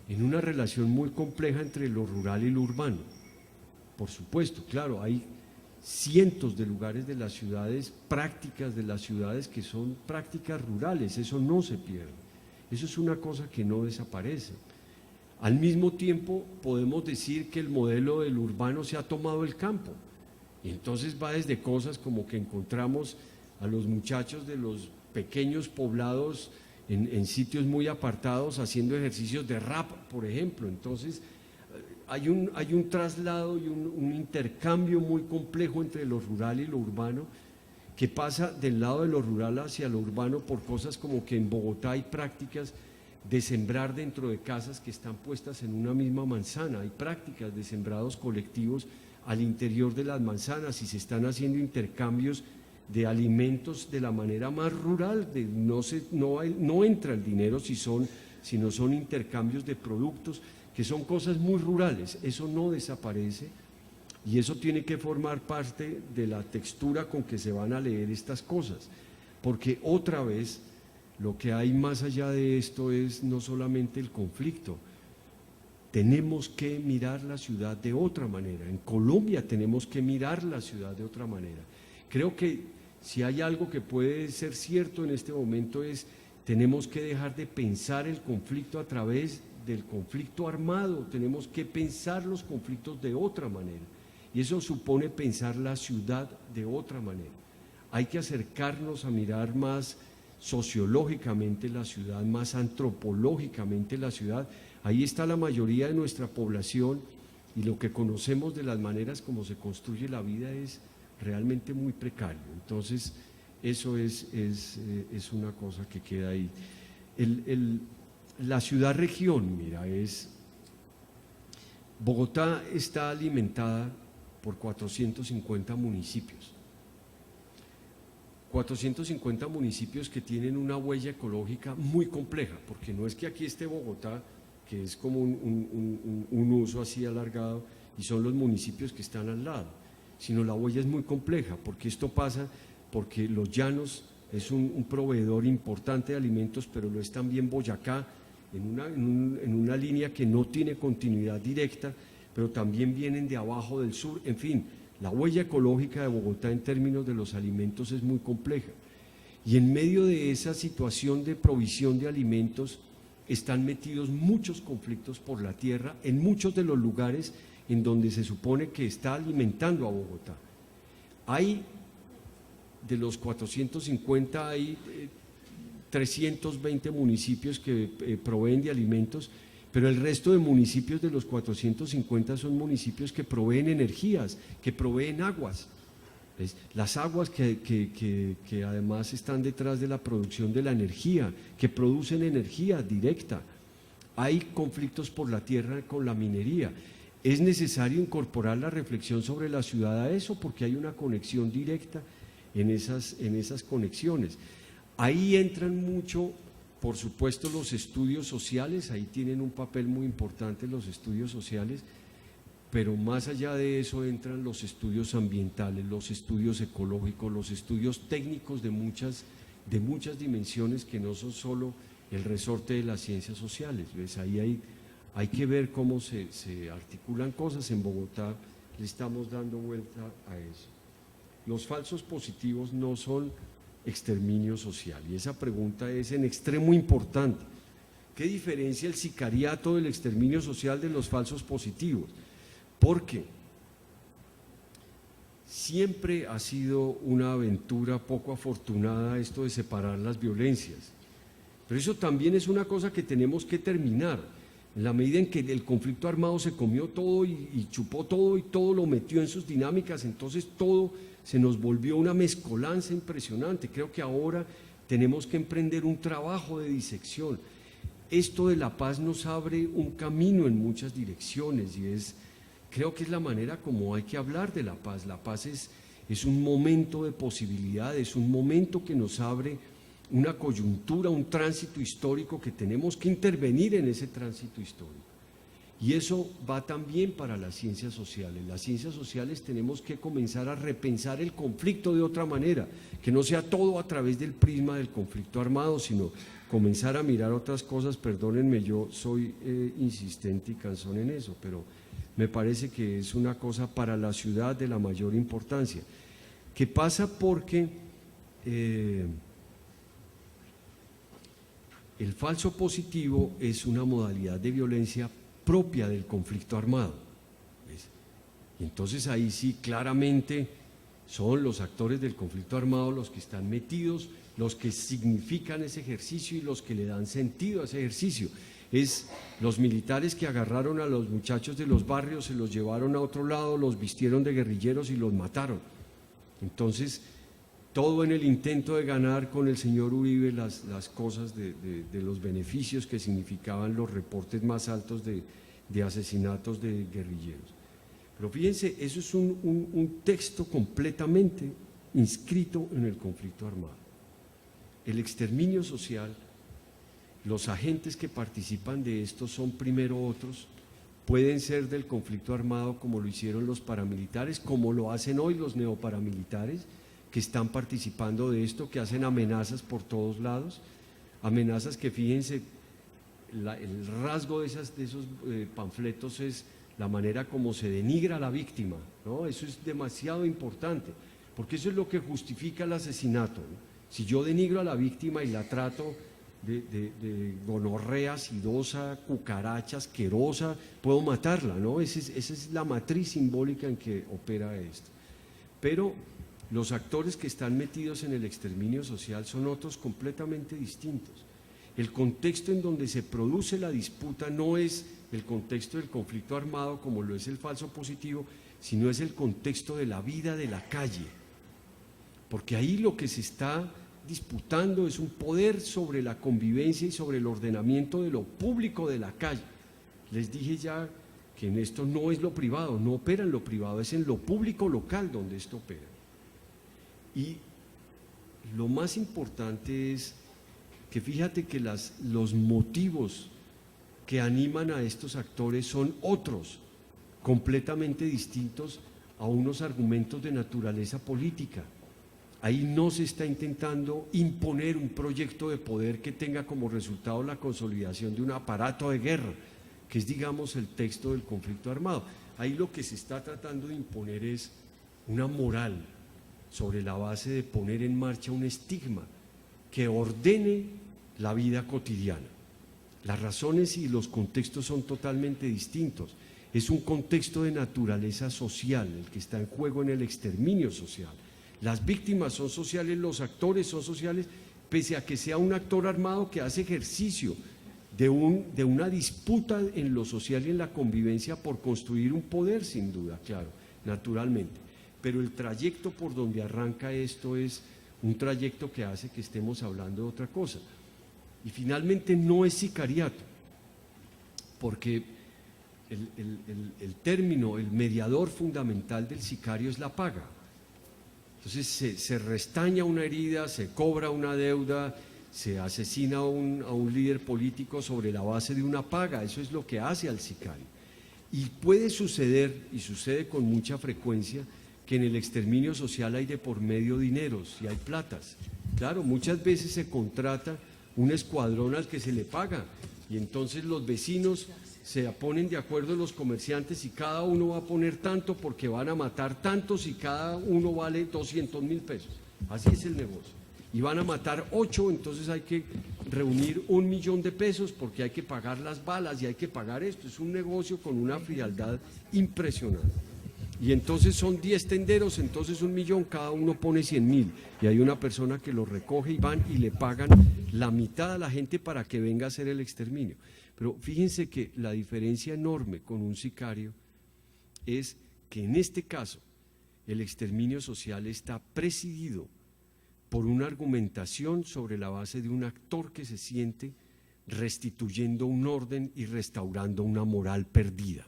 en una relación muy compleja entre lo rural y lo urbano. Por supuesto, claro, hay cientos de lugares de las ciudades, prácticas de las ciudades que son prácticas rurales, eso no se pierde, eso es una cosa que no desaparece. Al mismo tiempo podemos decir que el modelo del urbano se ha tomado el campo, y entonces va desde cosas como que encontramos a los muchachos de los pequeños poblados en sitios muy apartados haciendo ejercicios de rap, por ejemplo. Entonces hay un traslado y un intercambio muy complejo entre lo rural y lo urbano, que pasa del lado de lo rural hacia lo urbano por cosas como que en Bogotá hay prácticas de sembrar dentro de casas que están puestas en una misma manzana, hay prácticas de sembrados colectivos al interior de las manzanas y se están haciendo intercambios de alimentos de la manera más rural, no entra el dinero sino son intercambios de productos, que son cosas muy rurales. Eso no desaparece y eso tiene que formar parte de la textura con que se van a leer estas cosas, porque otra vez lo que hay más allá de esto es no solamente el conflicto, tenemos que mirar la ciudad de otra manera. En Colombia tenemos que mirar la ciudad de otra manera. Creo que si hay algo que puede ser cierto en este momento es tenemos que dejar de pensar el conflicto a través del conflicto armado, tenemos que pensar los conflictos de otra manera y eso supone pensar la ciudad de otra manera. Hay que acercarnos a mirar más sociológicamente la ciudad, más antropológicamente la ciudad. Ahí está la mayoría de nuestra población y lo que conocemos de las maneras como se construye la vida es realmente muy precario. Entonces, eso es una cosa que queda ahí. La ciudad-región, mira, Bogotá está alimentada por 450 municipios. 450 municipios que tienen una huella ecológica muy compleja, porque no es que aquí esté Bogotá, que es como un uso así alargado, y son los municipios que están al lado, sino la huella es muy compleja, porque esto pasa porque Los Llanos es un proveedor importante de alimentos, pero lo es también Boyacá, en una línea que no tiene continuidad directa, pero también vienen de abajo del sur. En fin, la huella ecológica de Bogotá en términos de los alimentos es muy compleja. Y en medio de esa situación de provisión de alimentos están metidos muchos conflictos por la tierra en muchos de los lugares en donde se supone que está alimentando a Bogotá. Hay, de los 450, hay 320 municipios que proveen de alimentos, pero el resto de municipios de los 450 son municipios que proveen energías, que proveen aguas. Las aguas que además están detrás de la producción de la energía, que producen energía directa. Hay conflictos por la tierra con la minería. Es necesario incorporar la reflexión sobre la ciudad a eso porque hay una conexión directa en esas conexiones. Ahí entran mucho, por supuesto, los estudios sociales, ahí tienen un papel muy importante los estudios sociales, pero más allá de eso entran los estudios ambientales, los estudios ecológicos, los estudios técnicos de muchas de muchas dimensiones que no son solo el resorte de las ciencias sociales. ¿Ves? Ahí hay que ver cómo se articulan cosas. En Bogotá le estamos dando vuelta a eso. Los falsos positivos no son exterminio social, y esa pregunta es en extremo importante. ¿Qué diferencia el sicariato del exterminio social de los falsos positivos? Porque siempre ha sido una aventura poco afortunada esto de separar las violencias, pero eso también es una cosa que tenemos que terminar. En la medida en que el conflicto armado se comió todo y chupó todo y todo lo metió en sus dinámicas, entonces todo se nos volvió una mezcolanza impresionante. Creo que ahora tenemos que emprender un trabajo de disección. Esto de la paz nos abre un camino en muchas direcciones y creo que es la manera como hay que hablar de la paz. La paz es un momento de posibilidad, es un momento que nos abre una coyuntura, un tránsito histórico que tenemos que intervenir en ese tránsito histórico. Y eso va también para las ciencias sociales. Las ciencias sociales tenemos que comenzar a repensar el conflicto de otra manera, que no sea todo a través del prisma del conflicto armado, sino comenzar a mirar otras cosas. Perdónenme, yo soy insistente y cansón en eso, pero me parece que es una cosa para la ciudad de la mayor importancia, que pasa porque el falso positivo es una modalidad de violencia propia del conflicto armado. ¿Ves? Y entonces ahí sí claramente son los actores del conflicto armado los que están metidos, los que significan ese ejercicio y los que le dan sentido a ese ejercicio. Es los militares que agarraron a los muchachos de los barrios, se los llevaron a otro lado, los vistieron de guerrilleros y los mataron. Entonces, todo en el intento de ganar con el señor Uribe las cosas de los beneficios que significaban los reportes más altos de asesinatos de guerrilleros. Pero fíjense, eso es un texto completamente inscrito en el conflicto armado. El exterminio social, los agentes que participan de esto son primero otros, pueden ser del conflicto armado como lo hicieron los paramilitares, como lo hacen hoy los neoparamilitares, que están participando de esto, que hacen amenazas por todos lados, amenazas que, fíjense, el rasgo de esos panfletos es la manera como se denigra a la víctima, ¿no? Eso es demasiado importante, porque eso es lo que justifica el asesinato, ¿no? Si yo denigro a la víctima y la trato de gonorrea, sidosa, cucaracha, asquerosa, puedo matarla, ¿no? Esa es la matriz simbólica en que opera esto. Pero los actores que están metidos en el exterminio social son otros completamente distintos. El contexto en donde se produce la disputa no es el contexto del conflicto armado como lo es el falso positivo, sino es el contexto de la vida de la calle. Porque ahí lo que se está disputando es un poder sobre la convivencia y sobre el ordenamiento de lo público de la calle. Les dije ya que en esto no es lo privado, no opera en lo privado, es en lo público local donde esto opera. Y lo más importante es que fíjate que los motivos que animan a estos actores son otros, completamente distintos a unos argumentos de naturaleza política. Ahí no se está intentando imponer un proyecto de poder que tenga como resultado la consolidación de un aparato de guerra, que es, digamos, el texto del conflicto armado. Ahí lo que se está tratando de imponer es una moral sobre la base de poner en marcha un estigma que ordene la vida cotidiana. Las razones y los contextos son totalmente distintos. Es un contexto de naturaleza social el que está en juego en el exterminio social. Las víctimas son sociales, los actores son sociales, pese a que sea un actor armado que hace ejercicio de una disputa en lo social y en la convivencia por construir un poder, sin duda, claro, naturalmente. Pero el trayecto por donde arranca esto es un trayecto que hace que estemos hablando de otra cosa. Y finalmente no es sicariato, porque el término, el mediador fundamental del sicario es la paga. Entonces se restaña una herida, se cobra una deuda, se asesina a un líder político sobre la base de una paga. Eso es lo que hace al sicario. Y puede suceder, y sucede con mucha frecuencia, que en el exterminio social hay de por medio dineros y hay platas. Claro, muchas veces se contrata un escuadrón al que se le paga y entonces los vecinos se ponen de acuerdo, los comerciantes, y cada uno va a poner tanto porque van a matar tantos y cada uno vale 200.000 pesos. Así es el negocio. Y van a matar 8, entonces hay que reunir 1 millón de pesos porque hay que pagar las balas y hay que pagar esto. Es un negocio con una frialdad impresionante. Y entonces son 10 tenderos, entonces 1 millón, cada uno pone 100.000 y hay una persona que lo recoge y van y le pagan la mitad a la gente para que venga a hacer el exterminio. Pero fíjense que la diferencia enorme con un sicario es que en este caso el exterminio social está presidido por una argumentación sobre la base de un actor que se siente restituyendo un orden y restaurando una moral perdida.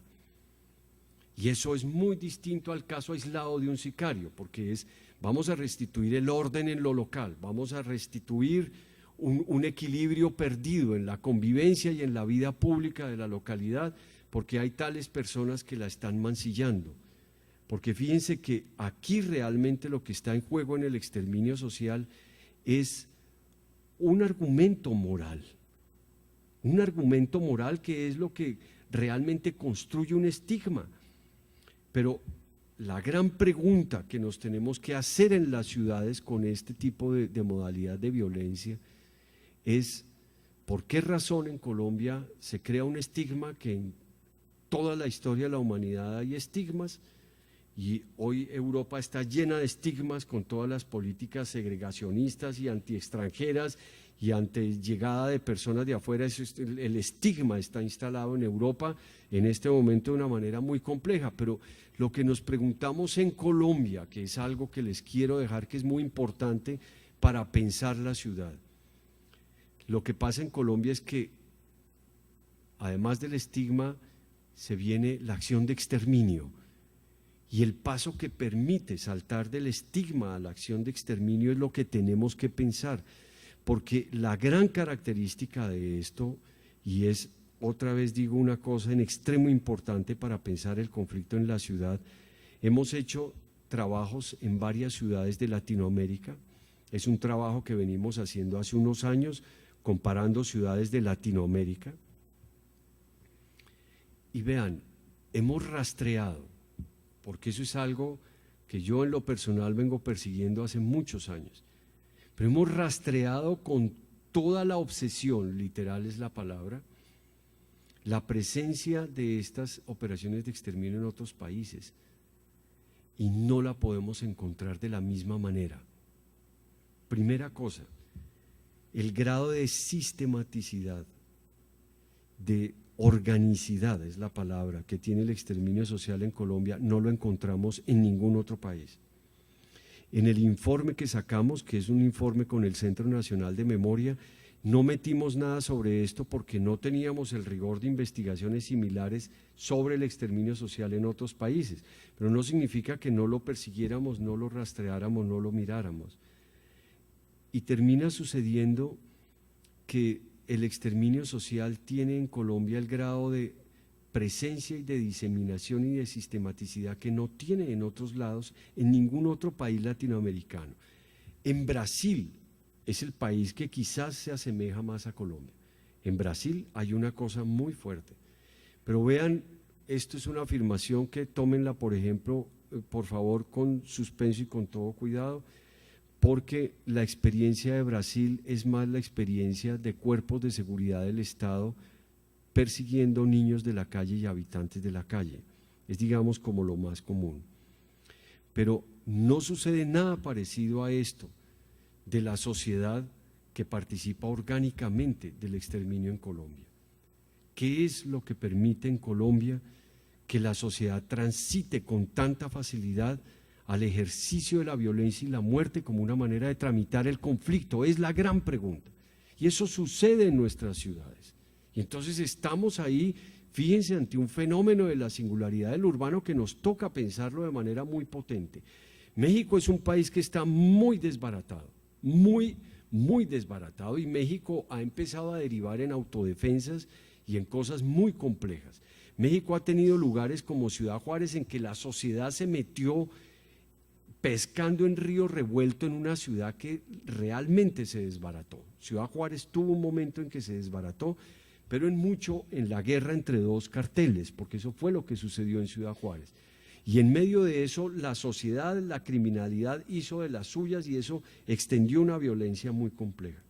Y eso es muy distinto al caso aislado de un sicario, porque es, vamos a restituir el orden en lo local, vamos a restituir un equilibrio perdido en la convivencia y en la vida pública de la localidad, porque hay tales personas que la están mancillando. Porque fíjense que aquí realmente lo que está en juego en el exterminio social es un argumento moral que es lo que realmente construye un estigma. Pero la gran pregunta que nos tenemos que hacer en las ciudades con este tipo de modalidad de violencia es ¿por qué razón en Colombia se crea un estigma que en toda la historia de la humanidad hay estigmas? Y hoy Europa está llena de estigmas con todas las políticas segregacionistas y antiextranjeras y ante llegada de personas de afuera. El estigma está instalado en Europa en este momento de una manera muy compleja, pero lo que nos preguntamos en Colombia, que es algo que les quiero dejar que es muy importante para pensar la ciudad. Lo que pasa en Colombia es que además del estigma se viene la acción de exterminio. Y el paso que permite saltar del estigma a la acción de exterminio es lo que tenemos que pensar, porque la gran característica de esto, y es otra vez digo una cosa en extremo importante para pensar el conflicto en la ciudad, hemos hecho trabajos en varias ciudades de Latinoamérica, es un trabajo que venimos haciendo hace unos años comparando ciudades de Latinoamérica, y vean, hemos rastreado, porque eso es algo que yo en lo personal vengo persiguiendo hace muchos años, pero hemos rastreado con toda la obsesión, literal es la palabra, la presencia de estas operaciones de exterminio en otros países y no la podemos encontrar de la misma manera. Primera cosa, el grado de sistematicidad, de organicidad es la palabra que tiene el exterminio social en Colombia, no lo encontramos en ningún otro país. En el informe que sacamos, que es un informe con el Centro Nacional de Memoria, no metimos nada sobre esto porque no teníamos el rigor de investigaciones similares sobre el exterminio social en otros países, pero no significa que no lo persiguiéramos, no lo rastreáramos, no lo miráramos. Y termina sucediendo que el exterminio social tiene en Colombia el grado de presencia y de diseminación y de sistematicidad que no tiene en otros lados, en ningún otro país latinoamericano. En Brasil es el país que quizás se asemeja más a Colombia. En Brasil hay una cosa muy fuerte, pero vean, esto es una afirmación que tómenla, por ejemplo, por favor, con suspenso y con todo cuidado, porque la experiencia de Brasil es más la experiencia de cuerpos de seguridad del Estado persiguiendo niños de la calle y habitantes de la calle. Es, digamos, como lo más común. Pero no sucede nada parecido a esto de la sociedad que participa orgánicamente del exterminio en Colombia. ¿Qué es lo que permite en Colombia que la sociedad transite con tanta facilidad al ejercicio de la violencia y la muerte como una manera de tramitar el conflicto? Es la gran pregunta. Y eso sucede en nuestras ciudades. Y entonces estamos ahí, fíjense, ante un fenómeno de la singularidad del urbano que nos toca pensarlo de manera muy potente. México es un país que está muy desbaratado, muy desbaratado, y México ha empezado a derivar en autodefensas y en cosas muy complejas. México ha tenido lugares como Ciudad Juárez en que la sociedad se metió pescando en río revuelto en una ciudad que realmente se desbarató. Ciudad Juárez tuvo un momento en que se desbarató, pero en mucho en la guerra entre dos carteles, porque eso fue lo que sucedió en Ciudad Juárez. Y en medio de eso la sociedad, la criminalidad hizo de las suyas y eso extendió una violencia muy compleja.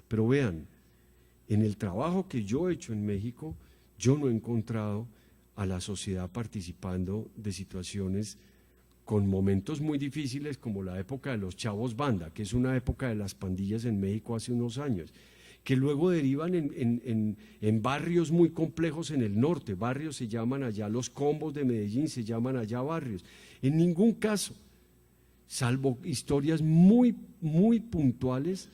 Pero vean, en el trabajo que yo he hecho en México, yo no he encontrado a la sociedad participando de situaciones con momentos muy difíciles como la época de los chavos banda, que es una época de las pandillas en México hace unos años, que luego derivan en barrios muy complejos en el norte. Barrios se llaman allá los combos de Medellín, se llaman allá barrios. En ningún caso, salvo historias muy, muy puntuales,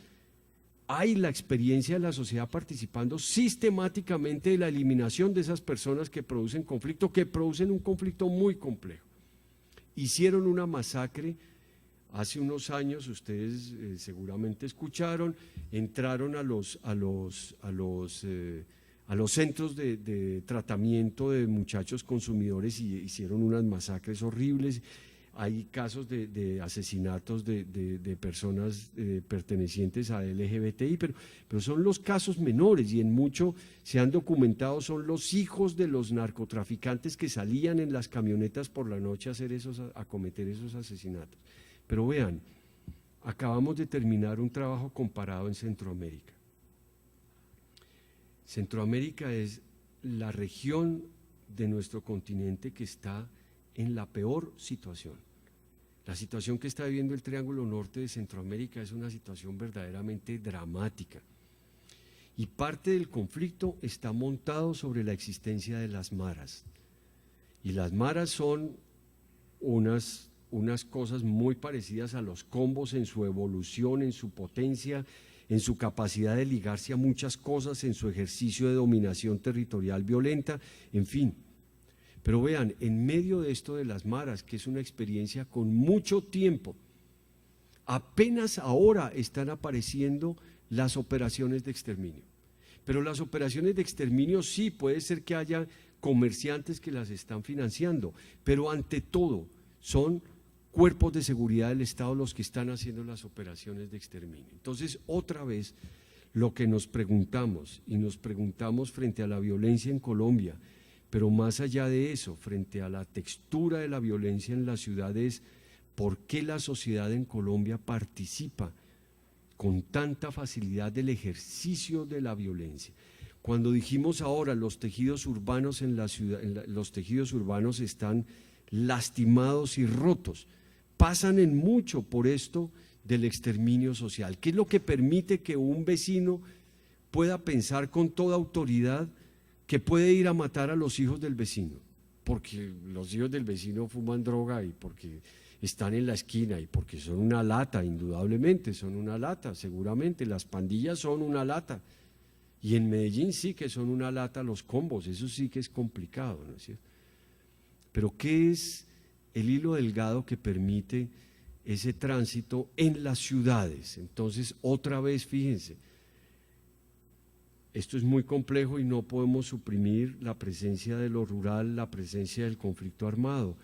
hay la experiencia de la sociedad participando sistemáticamente de la eliminación de esas personas que producen conflicto, que producen un conflicto muy complejo. Hicieron una masacre hace unos años, ustedes seguramente escucharon, entraron a los centros de tratamiento de muchachos consumidores y hicieron unas masacres horribles. Hay casos de asesinatos de personas pertenecientes a LGBTI, pero son los casos menores y en mucho se han documentado, son los hijos de los narcotraficantes que salían en las camionetas por la noche a cometer esos asesinatos. Pero vean, acabamos de terminar un trabajo comparado en Centroamérica. Centroamérica es la región de nuestro continente que está en la peor situación. La situación que está viviendo el Triángulo Norte de Centroamérica es una situación verdaderamente dramática. Y parte del conflicto está montado sobre la existencia de las maras. Y las maras son unas cosas muy parecidas a los combos en su evolución, en su potencia, en su capacidad de ligarse a muchas cosas, en su ejercicio de dominación territorial violenta, en fin. Pero vean, en medio de esto de las maras, que es una experiencia con mucho tiempo, apenas ahora están apareciendo las operaciones de exterminio. Pero las operaciones de exterminio sí, puede ser que haya comerciantes que las están financiando, pero ante todo son cuerpos de seguridad del Estado los que están haciendo las operaciones de exterminio. Entonces, otra vez, lo que nos preguntamos, y nos preguntamos frente a la violencia en Colombia, pero más allá de eso, frente a la textura de la violencia en las ciudades, ¿por qué la sociedad en Colombia participa con tanta facilidad del ejercicio de la violencia? Cuando dijimos ahora los tejidos urbanos en la ciudad, los tejidos urbanos están lastimados y rotos, pasan en mucho por esto del exterminio social. ¿Qué es lo que permite que un vecino pueda pensar con toda autoridad que puede ir a matar a los hijos del vecino? Porque los hijos del vecino fuman droga y porque están en la esquina y porque son una lata, indudablemente son una lata, seguramente las pandillas son una lata. Y en Medellín sí que son una lata los combos, eso sí que es complicado, ¿no es cierto? Pero ¿qué es el hilo delgado que permite ese tránsito en las ciudades? Entonces, otra vez, fíjense, esto es muy complejo y no podemos suprimir la presencia de lo rural, la presencia del conflicto armado,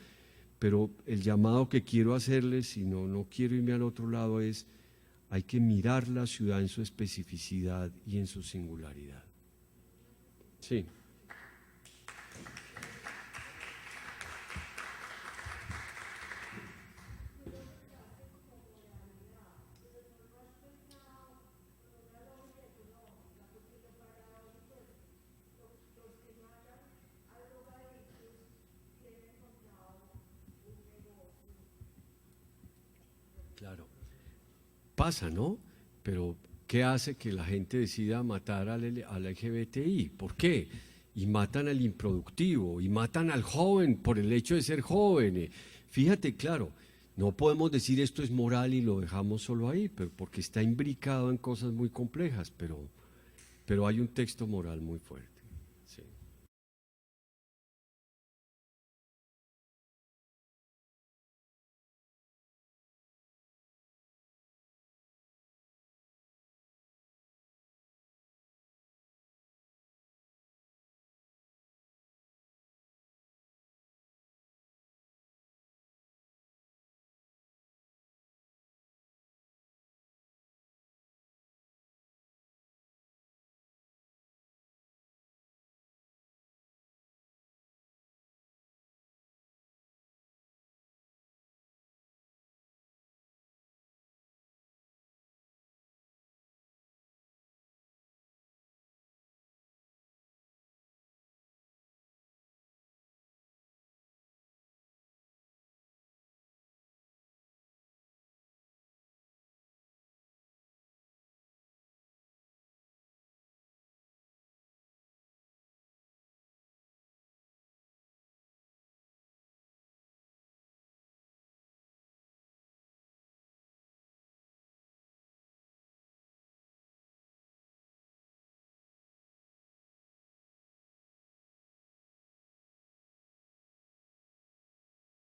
pero el llamado que quiero hacerles, y no quiero irme al otro lado, es: hay que mirar la ciudad en su especificidad y en su singularidad. Sí. Claro. Pasa, ¿no? Pero ¿qué hace que la gente decida matar al LGBTI? ¿Por qué? Y matan al improductivo, y matan al joven por el hecho de ser joven. Fíjate, claro, no podemos decir esto es moral y lo dejamos solo ahí, pero porque está imbricado en cosas muy complejas, pero hay un texto moral muy fuerte. Sí.